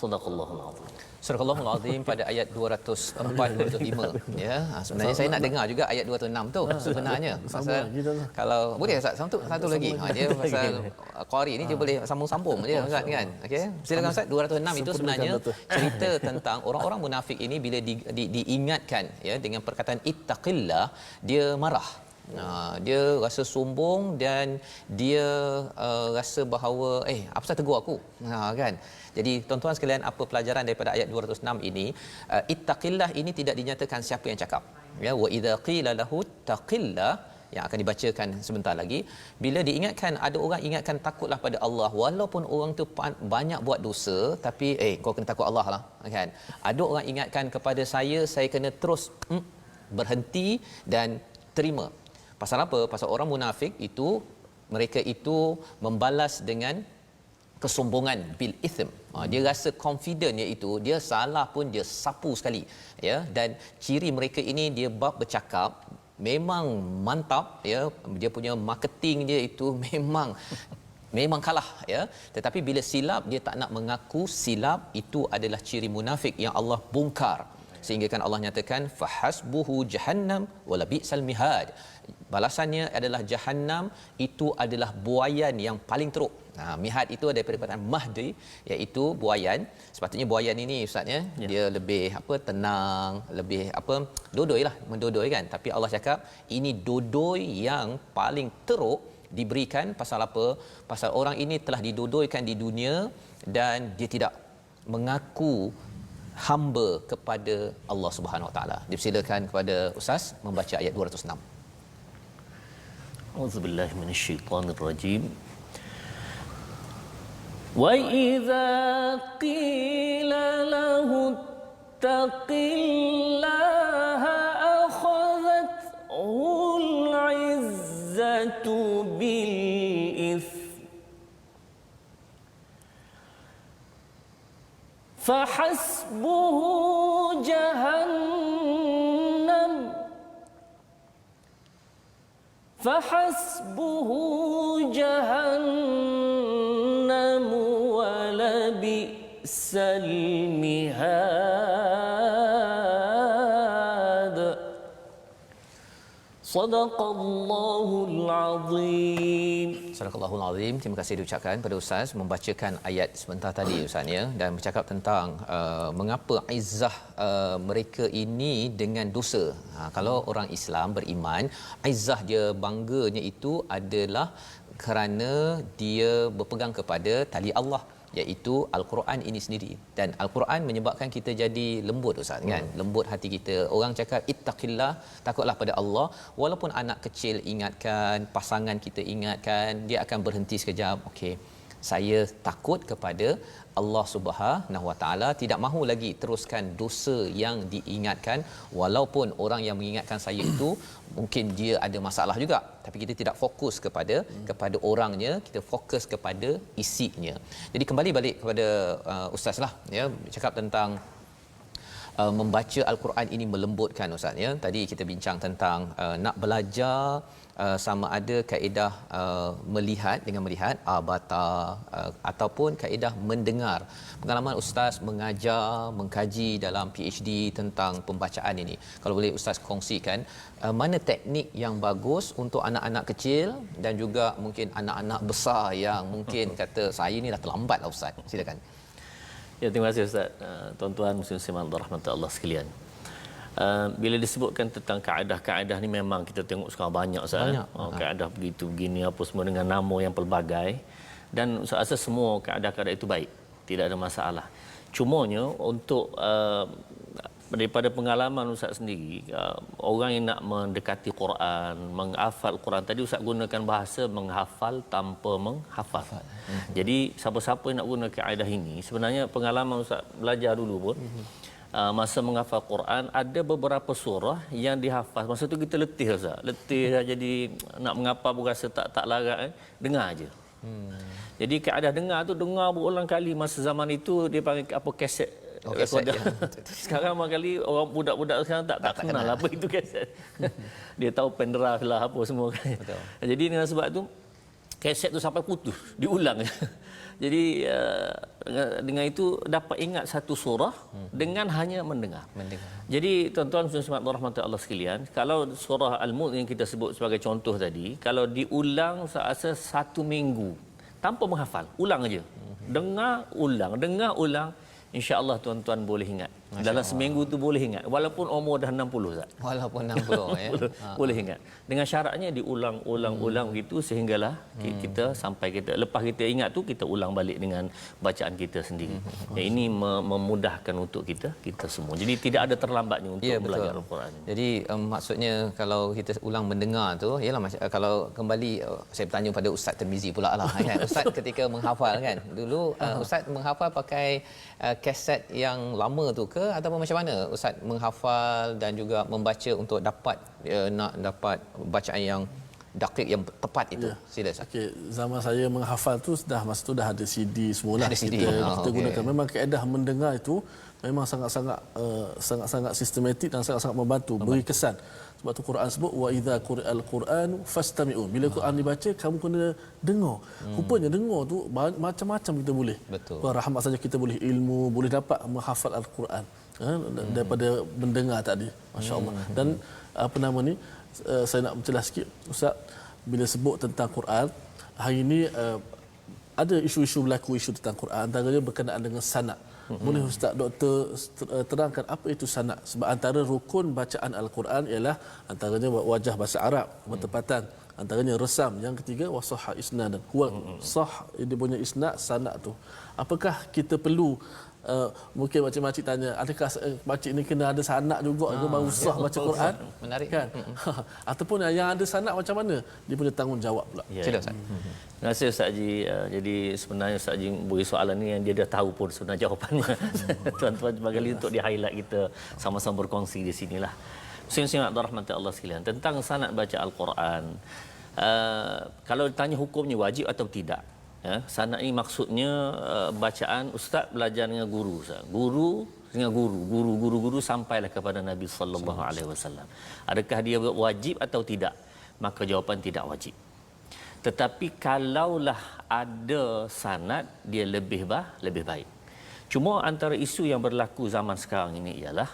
Sadaqallahul azim. Surah Al-Allahul Azim pada ayat 204-205 ya. Sebenarnya saya nak dengar juga ayat 206 tu sebenarnya. Pasal kalau boleh Ustaz satu lagi. Dia pasal qari ni dia boleh sambung-sambung je Ustaz kan. Okey. Silakan Ustaz. 206 itu sebenarnya cerita tentang orang-orang munafik ini bila diingatkan ya dengan perkataan ittaqillah, dia marah. Dia rasa sombong dan dia rasa bahawa apa pasal tegur aku kan. Jadi tuan-tuan sekalian, apa pelajaran daripada ayat 206 ini? Ittaqillah ini tidak dinyatakan siapa yang cakap ya. Wa idza qila lahu taqillah yang akan dibacakan sebentar lagi, bila diingatkan, ada orang ingatkan takutlah pada Allah walaupun orang tu banyak buat dosa, tapi kau kena takut Allah lah kan. Ada orang ingatkan kepada saya kena terus berhenti dan terima. Pasal apa? Pasal orang munafik itu, mereka itu membalas dengan kesombongan bil ithm. Dia rasa confident, iaitu dia salah pun dia sapu sekali ya. Dan ciri mereka ini, dia bab bercakap memang mantap ya, dia punya marketing dia itu memang kalah ya. Tetapi bila silap, dia tak nak mengaku silap. Itu adalah ciri munafik yang Allah bongkar, sehingga kan Allah nyatakan fahasbuhu jahannam wala bi'sal mihad. Balasannya adalah jahannam, itu adalah buaian yang paling teruk. Mihad itu ada daripada mahdi, iaitu buaian. Sepatutnya buaian ini Ustaz ya, dia lebih tenang, lebih dodoilah, mendodoi kan. Tapi Allah cakap ini dodoi yang paling teruk diberikan. Pasal apa? Pasal orang ini telah didodoikan di dunia dan dia tidak mengaku hamba kepada Allah Subhanahu Wa Taala. Dipersilakan kepada Ustaz membaca ayat 206. Auzubillahi minasyaitonirrajim. Wa idza qila lahu ittaqillaha akhadhathu al-'izzatu bil ithmi فحسبه جهنم ولبئس المهاد صدق الله العظيم. Sadaqallahul Azim. Terima kasih diucapkan pada Ustaz membacakan ayat sebentar tadi Ustaz ya, dan bercakap tentang mengapa izzah mereka ini dengan dosa. Kalau orang Islam beriman, izzah dia, bangganya itu adalah kerana dia berpegang kepada tali Allah, iaitu Al-Quran ini sendiri. Dan Al-Quran menyebabkan kita jadi lembut Ustaz kan, lembut hati kita. Orang cakap ittaqillah, takutlah pada Allah, walaupun anak kecil ingatkan, pasangan kita ingatkan, dia akan berhenti sekejap. Okey, saya takut kepada Allah Subhanahu Wa Taala, tidak mahu lagi teruskan dosa yang diingatkan, walaupun orang yang mengingatkan saya itu mungkin dia ada masalah juga, tapi kita tidak fokus kepada orangnya, kita fokus kepada isinya. Jadi kembali balik kepada ustaz lah ya, cakap tentang membaca Al-Quran ini melembutkan Ustaz ya. Tadi kita bincang tentang nak belajar sama ada kaedah melihat dengan melihat bata ataupun kaedah mendengar. Pengalaman Ustaz mengajar, mengkaji dalam PhD tentang pembacaan ini. Kalau boleh Ustaz kongsikan mana teknik yang bagus untuk anak-anak kecil dan juga mungkin anak-anak besar yang mungkin kata saya ni dah terlambat lah Ustaz. Silakan. Ya, terima kasih Ustaz. Tuan-tuan muslim dan rahmat Allah sekalian. Bila disebutkan tentang kaedah-kaedah ni memang kita tengok sekarang banyak Ustaz. Kaedah begitu begini apa semua dengan nama yang pelbagai, dan Ustaz rasa semua kaedah-kaedah itu baik, tidak ada masalah. Cumanya untuk daripada pengalaman Ustaz sendiri, orang yang nak mendekati Quran, menghafal Quran, tadi Ustaz gunakan bahasa menghafal tanpa menghafal. Jadi siapa-siapa yang nak guna kaedah ini, sebenarnya pengalaman Ustaz belajar dulu pun, masa menghafal Quran ada beberapa surah yang dihafal. Masa tu kita letih Ustaz. Letih dah, jadi nak menghafal pun rasa tak larat, dengar aje. Jadi kaedah dengar tu dengar berulang kali. Masa zaman itu dia panggil apa, kaset. Kaset, ya. Sekarang kali orang budak-budak sekarang tak kenal apa itu kaset. Dia tahu pendrive lah apa semua kan. Betul. Jadi dengan sebab tu kaset tu sampai putus, diulang. Jadi dengan itu dapat ingat satu surah dengan hanya mendengar. Jadi tuan-tuan muslimat rahmati Allah sekalian, kalau surah Al-Mulk yang kita sebut sebagai contoh tadi, kalau diulang saya satu minggu tanpa menghafal, ulang aja. Dengar ulang, insya-Allah tuan-tuan boleh ingat. Dalam seminggu tu boleh ingat, walaupun umur dah 60 Ustaz. Walaupun 60 ya. Boleh ingat. Dengan syaratnya diulang begitu sehinggalah kita sampai kita lepas kita ingat tu kita ulang balik dengan bacaan kita sendiri. Ini memudahkan untuk kita semua. Jadi tidak ada terlambatnya untuk belajar Al-Quran. Jadi maksudnya kalau kita ulang mendengar tu ialah kalau kembali saya bertanya pada Ustaz Tirmizi pula lah kan. Ustaz ketika menghafal kan. Dulu Ustaz menghafal pakai kaset yang lama tu ke ataupun macam mana Ustaz menghafal dan juga membaca untuk dapat nak dapat bacaan yang dakik yang tepat itu? Sila Ustaz. Okey, zaman saya menghafal tu masa tu dah ada CD semualah. Kita gunakan. Memang kaedah mendengar itu memang sangat-sangat sistematik dan sangat-sangat membantu, beri kesan. Sebab tu Quran sebut wa idza quri'al Qur'anu fastami'u. Bila Quran dibaca kamu kena dengar. Rupanya dengar tu macam-macam kita boleh. Betul. Rahmat saja kita boleh ilmu, boleh dapat menghafal Al-Quran daripada mendengar tadi. Masya-Allah. Dan apa nama ni, saya nak mencelah sikit Ustaz, bila sebut tentang Quran hari ini ada isu-isu berlaku, isu tentang Quran, antaranya berkenaan dengan sanad. Boleh Ustaz Doktor terangkan apa itu sanad? Sebab antara rukun bacaan Al-Quran ialah antaranya wajah bahasa Arab, bertepatan, antaranya resam, yang ketiga wasahha isnadan. Sah dia punya isnad, sanad tu. Apakah kita perlu mungkin makcik-makcik tanya, adakah makcik ni kena ada sanak juga ke baru sah baca Quran? Menarik. Kan? Ataupun yang ada sanak macam mana? Dia punya tanggungjawab pula. Ya. Sila Ustaz. Terima kasih Ustaz Haji. Jadi sebenarnya Ustaz Haji beri soalan ni yang dia dah tahu pun sebenarnya jawapannya. Tuan-tuan barangkali untuk di highlight kita sama-sama berkongsi di sinilah. Muslim-muslimat rahmati Allah sekalian, tentang sanad baca Al-Quran. Kalau ditanya hukumnya wajib atau tidak, ya, sanad ini maksudnya bacaan ustaz belajar dengan guru, Ustaz. Guru dengan guru sampailah kepada Nabi sallallahu alaihi wasallam. Adakah dia wajib atau tidak? Maka jawapan tidak wajib. Tetapi kalaulah ada sanad, dia lebih baik. Cuma antara isu yang berlaku zaman sekarang ini ialah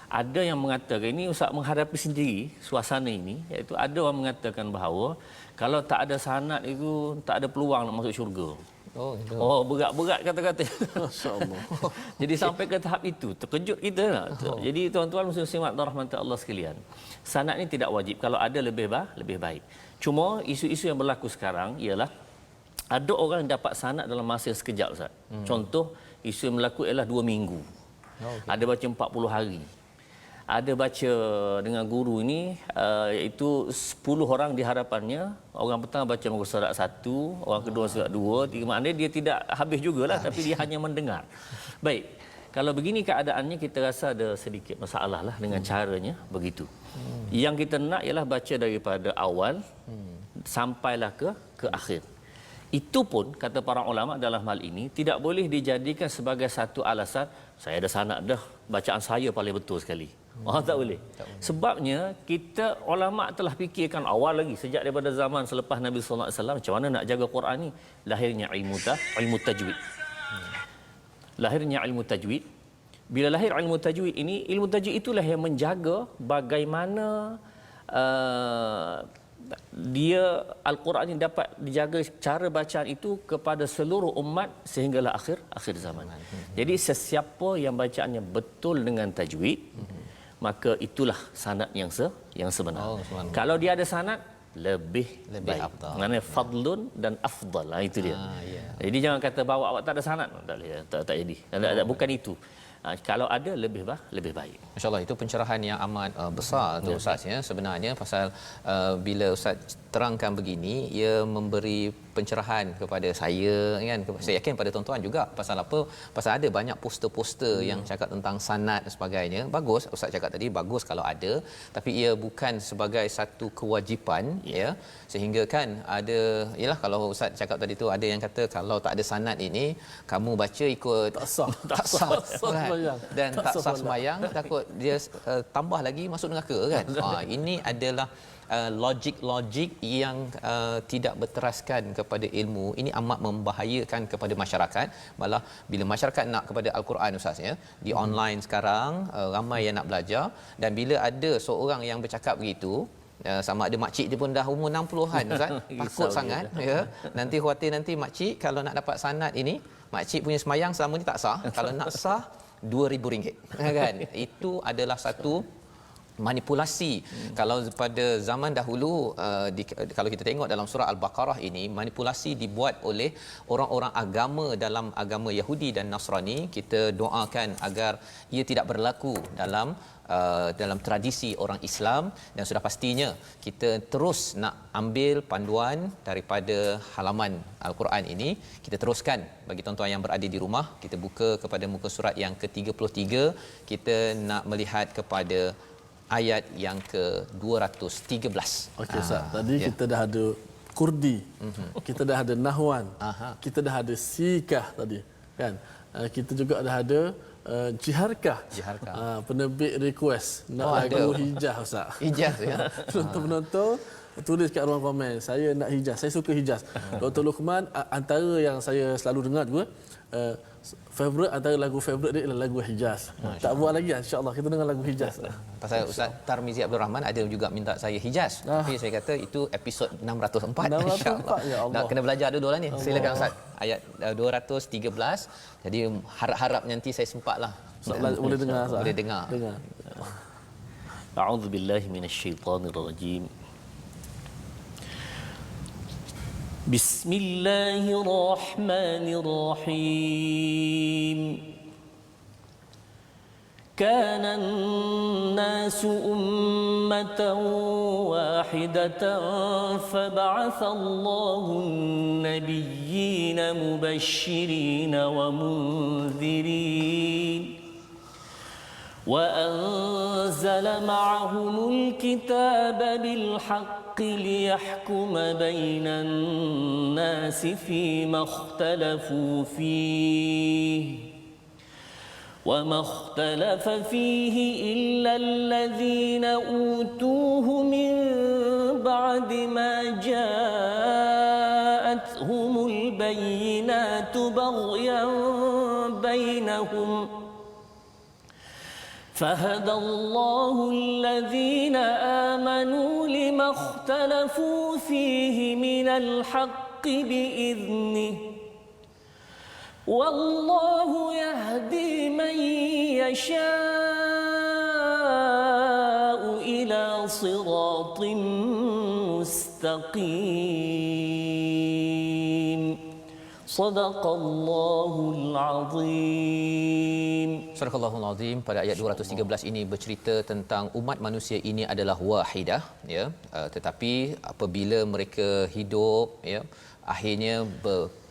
ada yang mengatakan, ini ustaz menghadapi sendiri suasana ini, iaitu ada orang mengatakan bahawa kalau tak ada sanad itu tak ada peluang nak masuk syurga. Oh, berat-berat kata-kata. Masya-Allah. Jadi sampai ke tahap itu, terkejut kita lah. Jadi tuan-tuan muslimat rahmat Allah sekalian, sanad ni tidak wajib, kalau ada lebih baik. Cuma isu-isu yang berlaku sekarang ialah ada orang yang dapat sanad dalam masa sekejap, Ustaz. Contoh isu yang berlaku ialah 2 minggu. Ada baca 40 hari. Ada baca dengan guru ini, iaitu 10 orang di hadapannya. Orang pertama baca muka surat 1, orang kedua surat 2, 3. Maknanya dia tidak habis jugalah, tapi dia hanya mendengar. Baik, kalau begini keadaannya, kita rasa ada sedikit masalah lah dengan caranya begitu. Yang kita nak ialah baca daripada awal sampailah ke akhir. Itu pun kata para ulama dalam hal ini tidak boleh dijadikan sebagai satu alasan, saya ada sanad dah, bacaan saya paling betul sekali. Tak boleh. Sebabnya kita ulama telah fikirkan awal lagi sejak daripada zaman selepas Nabi sallallahu alaihi wasallam macam mana nak jaga Quran ni. Lahirnya ilmu tajwid. Lahirnya ilmu tajwid. Bila lahir ilmu tajwid ini, ilmu tajwid itulah yang menjaga bagaimana dia Al-Quran ini dapat dijaga cara bacaan itu kepada seluruh umat sehinggalah akhir zaman. Jadi sesiapa yang bacaannya betul dengan tajwid, maka itulah sanad yang sebenar. Kalau dia ada sanad, lebih baik. Afdal. Maknanya fadlun dan afdal. Itu dia. Jadi jangan kata bahawa awak tak ada sanad. Tak jadi. Bukan itu. Kalau ada lebih baik. Masya-Allah, itu pencerahan yang amat besar tu Ustaz ya. Sebenarnya pasal bila Ustaz terangkan begini, ia memberi pencerahan kepada saya kan. Saya yakin pada tuan-tuan juga. Pasal apa? Pasal ada banyak poster-poster yang cakap tentang sanad dan sebagainya. Bagus Ustaz cakap tadi, bagus kalau ada, tapi ia bukan sebagai satu kewajipan ya. Sehingga kan ada, yalah kalau Ustaz cakap tadi tu, ada yang kata kalau tak ada sanad ini kamu baca ikut Tak sah. tak sah kan? Sembahyang. Dan tak sah sembahyang, takut dia tambah lagi masuk neraka kan. Ini adalah logik yang tidak berteraskan kepada ilmu. Ini amat membahayakan kepada masyarakat. Malah bila masyarakat nak kepada Al-Quran Ustaz ya, di online sekarang ramai yang nak belajar, dan bila ada seorang yang bercakap begitu, sama ada makcik dia pun dah umur 60-an Ustaz, takut sangat ya. Nanti khawatir nanti makcik kalau nak dapat sanad ini, makcik punya semayang selama ni tak sah. Kalau nak sah RM2,000 kan. Itu adalah satu manipulasi. Kalau pada zaman dahulu, kalau kita tengok dalam surah Al-Baqarah ini, manipulasi dibuat oleh orang-orang agama dalam agama Yahudi dan Nasrani. Kita doakan agar ia tidak berlaku dalam tradisi orang Islam, dan sudah pastinya kita terus nak ambil panduan daripada halaman Al-Quran ini. Kita teruskan bagi tuan-tuan yang berada di rumah, kita buka kepada muka surat yang ke-33, kita nak melihat kepada ayat yang ke-213. Okey Ustaz, tadi kita dah ada Kurdi, kita dah ada Nahwan, kita dah ada Sikah tadi kan. Kita juga dah ada Jiharkah. Penerbit request nak lagu Hijaz Ustaz. Hijaz ya. Penonton tulis kat ruang komen, saya nak Hijaz, saya suka Hijaz. Dr. Luqman antara yang saya selalu dengar juga, favorite, antara lagu favorite dia ialah lagu Hijaz. Tak buat lagi insya-Allah kita dengar lagu Hijaz. Pasal Ustaz Tarmizi Abdul Rahman ada juga minta saya Hijaz. Tapi saya kata itu episod 604 insya-Allah. Ya Allah. Nak kena belajar dulu lah ni. Silakan Ustaz. Ayat 213. Jadi harap-harap nanti saya sempatlah. Boleh dengar Ustaz. Boleh dengar. A'udzubillahi minasyaitonirrajim. Bismillahirrahmanirrahim. كان الناس أمة واحدة فبعث الله النبيين مبشرين ومنذرين وأنزل معهم الكتاب بالحق ليحكم بين الناس فيما اختلفوا فيه وما اختلف فيه إلا الذين أوتوه من بعد ما جاءتهم البينات بغيا بينهم فهدى الله الذين آمنوا لما اختلفوا فيه من الحق بإذنه والله يهدي من يشاء إلى صراط مستقيم صدق الله العظيم. Surah Al-Allahul Azim pada ayat 213 ini bercerita tentang umat manusia ini adalah wahidah, ya, tetapi apabila mereka hidup, ya, akhirnya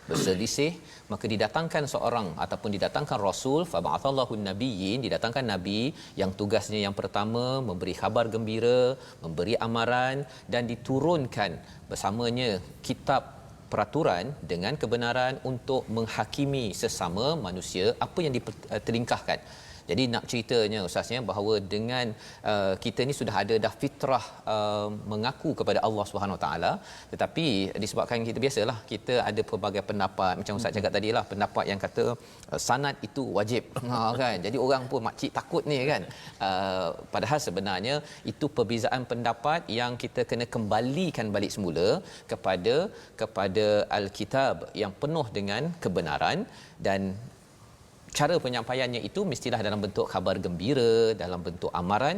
berselisih, maka didatangkan seorang ataupun didatangkan rasul, fa ba'athallahu nabiyyin, didatangkan nabi yang tugasnya yang pertama memberi khabar gembira, memberi amaran, dan diturunkan bersamanya kitab peraturan dengan kebenaran untuk menghakimi sesama manusia apa yang diterlingkahkan. Jadi nak ceritanya ustaznya bahawa dengan kita ni sudah ada dah fitrah mengaku kepada Allah Subhanahu Wa Taala, tetapi disebabkan kita biasalah kita ada pelbagai pendapat, macam ustaz cakap tadilah, pendapat yang kata sanad itu wajib. Kan. Jadi orang pun makcik takut ni kan. Padahal sebenarnya itu perbezaan pendapat yang kita kena kembalikan balik semula kepada al-kitab yang penuh dengan kebenaran, dan cara penyampaiannya itu mestilah dalam bentuk khabar gembira, dalam bentuk amaran,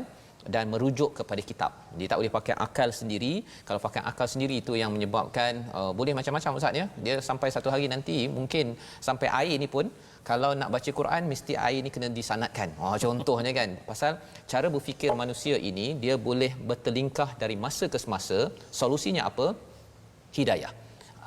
dan merujuk kepada kitab. Dia tak boleh pakai akal sendiri. Kalau pakai akal sendiri itu yang menyebabkan boleh macam-macam ustaz ya. Dia sampai satu hari nanti mungkin sampai air ni pun kalau nak baca Quran mesti air ni kena disanadkan. Contohnya kan. Pasal cara berfikir manusia ini dia boleh bertelingkah dari masa ke semasa. Solusinya apa? Hidayah.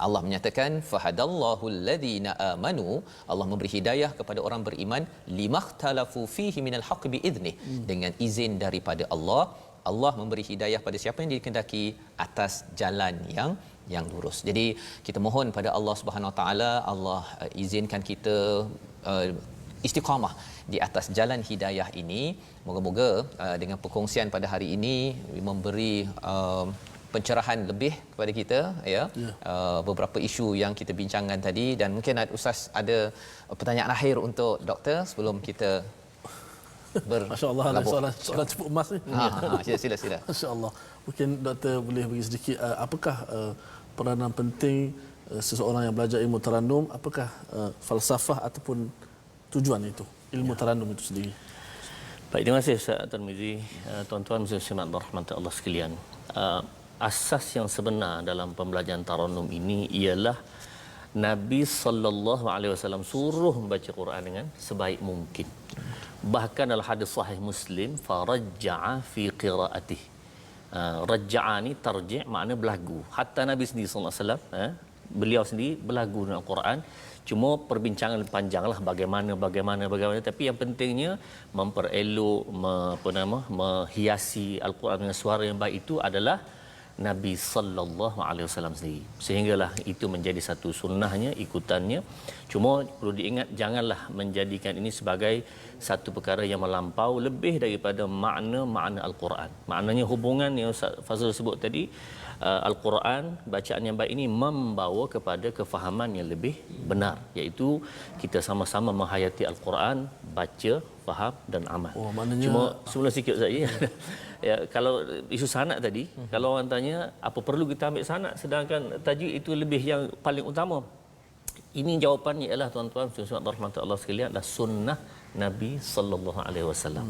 Allah menyatakan fahadallahu alladhina amanu, Allah memberi hidayah kepada orang beriman, limakhtalafu fihi minal haqq biidznih, dengan izin daripada Allah. Allah memberi hidayah pada siapa yang dikehendaki atas jalan yang lurus. Jadi kita mohon pada Allah Subhanahu Wa Taala, Allah izinkan kita istiqamah di atas jalan hidayah ini. Moga-moga dengan perkongsian pada hari ini memberi pencerahan lebih kepada kita, ya. Beberapa isu yang kita bincangkan tadi, dan mungkin ustaz ada pertanyaan akhir untuk doktor sebelum kita Masya-Allah, soalan cepat emas ni. Sila. Masya-Allah. Mungkin doktor boleh bagi sedikit apakah peranan penting seseorang yang belajar ilmu tarannum, apakah falsafah ataupun tujuan itu ilmu tarannum itu sendiri? Baik, terima kasih Ustaz Tarmizi. Tuan-tuan muslimin rahmati Allah sekalian. Asas yang sebenar dalam pembelajaran tarannum ini ialah Nabi sallallahu alaihi wasallam suruh membaca Quran dengan sebaik mungkin. Bahkan dalam hadis sahih Muslim, farajja'a fi qira'atihi. Rajja'a ni tarji' makna berlagu. Hatta Nabi sendiri sallallahu alaihi wasallam, beliau sendiri berlagu dengan Quran. Cuma perbincangan panjanglah bagaimana, tapi yang pentingnya memperelok, menghiasi Al-Quran dengan suara yang baik itu adalah Nabi sallallahu alaihi wasallam sendiri. Sehinggalah itu menjadi satu sunnahnya, ikutannya. Cuma perlu diingat, janganlah menjadikan ini sebagai satu perkara yang melampau lebih daripada makna Al-Quran. Maknanya hubungan yang Ustaz Fazrul sebut tadi, Al-Quran, bacaan yang baik ini membawa kepada kefahaman yang lebih benar, iaitu kita sama-sama menghayati Al-Quran, baca, faham dan amal. Cuma sebelum sikit saja. Ya, kalau isu sanad tadi, kalau orang tanya apa perlu kita ambil sanad sedangkan tajwid itu lebih yang paling utama. Ini jawapannya ialah tuan-tuan muslimin rahmatullah sekalian, adalah sunnah Nabi sallallahu alaihi wasallam.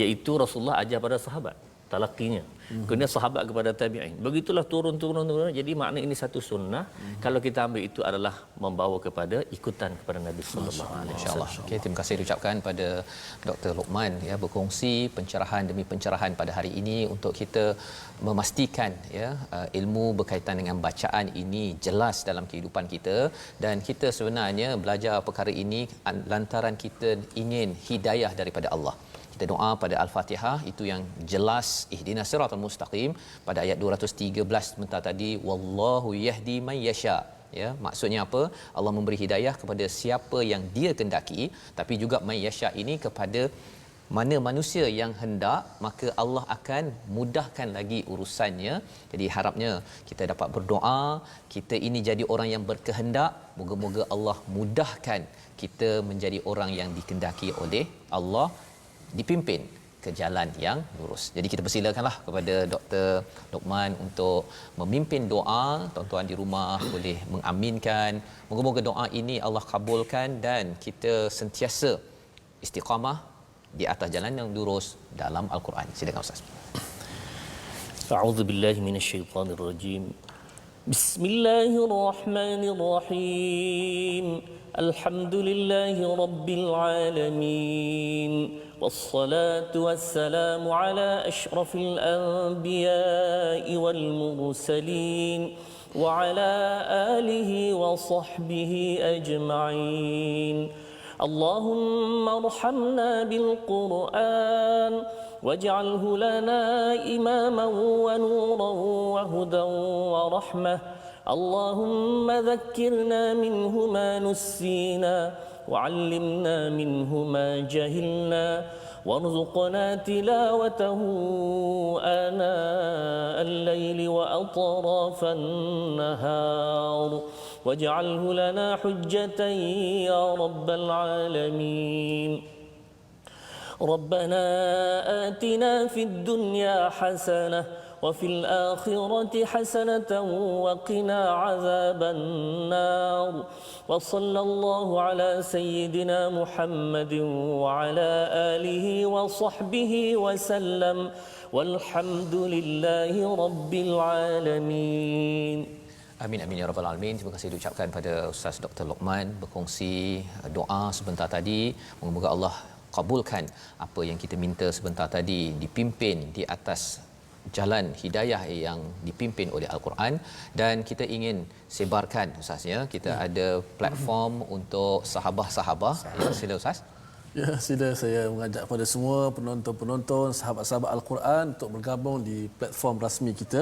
Iaitu Rasulullah ajar pada sahabat. talaqinya. Kemudian sahabat kepada tabi'in. Begitulah turun. Jadi makna ini satu sunnah. Kalau kita ambil itu adalah membawa kepada ikutan kepada Nabi sallallahu alaihi wasallam. InsyaAllah. Okay, terima kasih diucapkan pada Dr. Luqman ya, berkongsi pencerahan demi pencerahan pada hari ini untuk kita memastikan ya ilmu berkaitan dengan bacaan ini jelas dalam kehidupan kita, dan kita sebenarnya belajar perkara ini lantaran kita ingin hidayah daripada Allah. Kita doa pada Al-Fatihah itu yang jelas, ihdinas siratal mustaqim, pada ayat 213 sebentar tadi, wallahu yahdi man yasha. Ya, maksudnya apa? Allah memberi hidayah kepada siapa yang Dia kehendaki, tapi juga man yasha ini kepada mana manusia yang hendak, maka Allah akan mudahkan lagi urusannya. Jadi harapnya kita dapat berdoa, kita ini jadi orang yang berkehendak, moga-moga Allah mudahkan kita menjadi orang yang dikehendaki oleh Allah, dipimpin ke jalan yang lurus. Jadi kita persilakanlah kepada Dr. Luqman untuk memimpin doa. Tuan-tuan di rumah boleh mengaminkan. Moga-moga doa ini Allah kabulkan dan kita sentiasa istiqamah di atas jalan yang lurus dalam Al-Quran. Silakan Ustaz. A'udzu billahi minasyaitonir rajim. Bismillahirrahmanirrahim. Alhamdulillahi rabbil alamin. والصلاة والسلام على أشرف الأنبياء والمرسلين وعلى آله وصحبه أجمعين. اللهم ارحمنا بالقرآن واجعله لنا إماما ونورا وهدى ورحمة. اللهم ذكرنا منه ما نسينا وعلمنا منه ما جهلنا وارزقنا تلاوته آناء الليل وأطراف النهار واجعله لنا حجة يا رب العالمين. ربنا آتنا في الدنيا حسنة وفي الآخرة حسنة وقنا عذاب النار. وصلى الله على سيدنا محمد وعلى آله وصحبه وسلم والحمد لله رب العالمين. Amin amin ya rabbal alamin. Terima kasih diucapkan pada Ustaz Dr. Luqman berkongsi doa sebentar tadi. Moga-moga Allah kabulkan apa yang kita minta sebentar tadi, dipimpin di atas jalan hidayah yang dipimpin oleh Al-Quran. Dan kita ingin sebarkan Ustaz ya, kita ada platform untuk sahabah-sahabah. Ya, sila Ustaz. Ya, sila saya mengajak kepada semua penonton-penonton, sahabat-sahabat Al-Quran untuk bergabung di platform rasmi kita.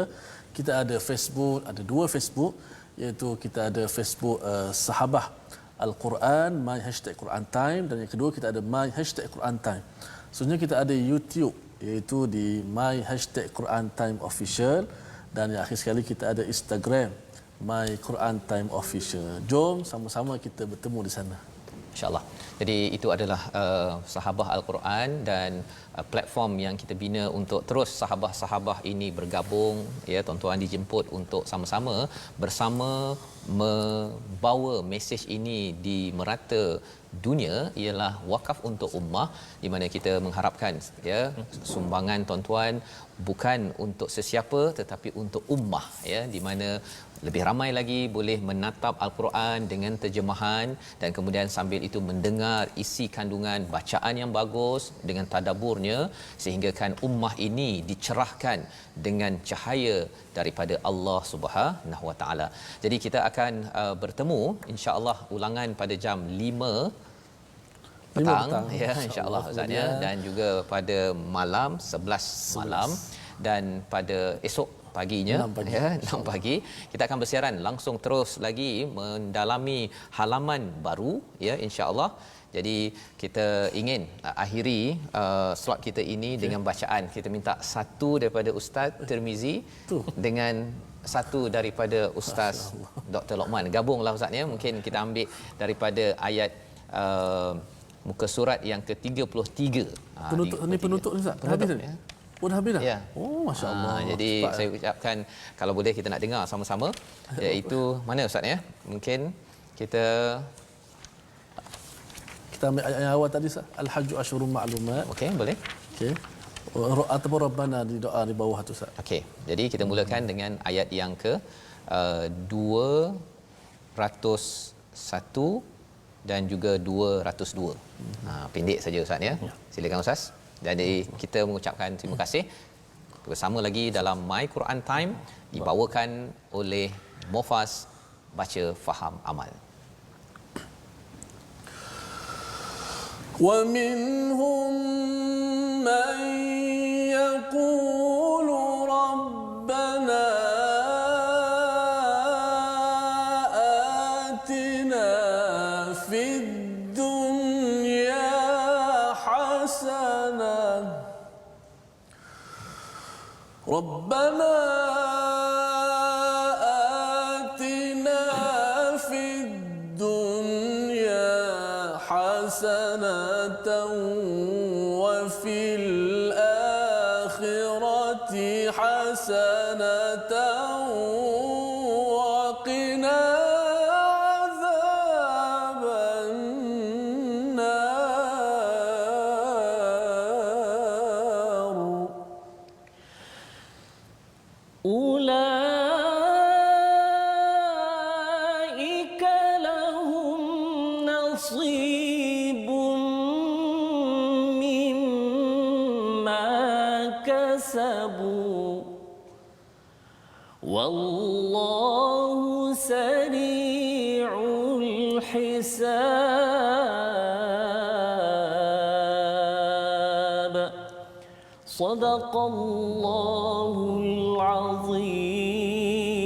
Kita ada Facebook, ada 2 Facebook, iaitu kita ada Facebook Sahabah Al-Quran My #Quran Time, dan yang kedua kita ada My #Quran Time. Sebenarnya kita ada YouTube, iaitu di My #Quran Time Official, dan yang akhir sekali kita ada Instagram My Quran Time Official. Jom sama-sama kita bertemu di sana. InsyaAllah. Jadi itu adalah sahabah Al-Quran dan platform yang kita bina untuk terus sahabah-sahabah ini bergabung ya, tuan-tuan dijemput untuk sama-sama bersama membawa mesej ini di merata dunia, ialah wakaf untuk ummah, di mana kita mengharapkan ya sumbangan tuan-tuan bukan untuk sesiapa tetapi untuk ummah ya, di mana lebih ramai lagi boleh menatap Al-Quran dengan terjemahan dan kemudian sambil itu mendengar isi kandungan bacaan yang bagus dengan tadaburnya, sehingga kan ummah ini dicerahkan dengan cahaya daripada Allah Subhanahu Wa Taala. Jadi kita akan bertemu insya-Allah ulangan pada jam 5 petang ya, insya-Allah Ustaz ya, dan juga pada malam 11 malam, dan pada esok paginya 6 pagi. Ya, 6 pagi kita akan bersiaran langsung terus lagi mendalami halaman baru ya, insya-Allah. Jadi kita ingin akhiri slot kita ini dengan bacaan. Kita minta satu daripada Ustaz Tirmizi dengan satu daripada Ustaz Dr. Luqman. Gabunglah Ustaz ya. Mungkin kita ambil daripada ayat muka surat yang ke-33. Penutup ni penutup ni Ustaz. Penutup, Habis ya. Oh, dah habis dah? Ya. Oh, masya-Allah. Jadi cepat. saya ucapkan kalau boleh kita nak dengar sama-sama, iaitu mana Ustaz ya? Mungkin kita Kita ambil ayat yang awal tadi Ustaz. Al-Hajju Asyhurun Ma'lumat. okey, boleh? Okey. ataupun rabbana di doa di bawah tu Ustaz. Okey. Jadi kita mulakan dengan ayat yang ke 201 dan juga 202. Pendek saja Ustaz ya. Silakan Ustaz. Jadi kita mengucapkan terima kasih bersama lagi dalam My Quran Time dibawakan oleh Mofas Baca Faham Amal. Wa minhum man yaqulu rabbana atina fid dunya hasanah rabbana atina fid dunya hasanatan wa fil akhirati hasanatan wa qina adzaban nar. أولئك لهم نصيب مما كسبوا والله سريع الحساب صدق الله العظيم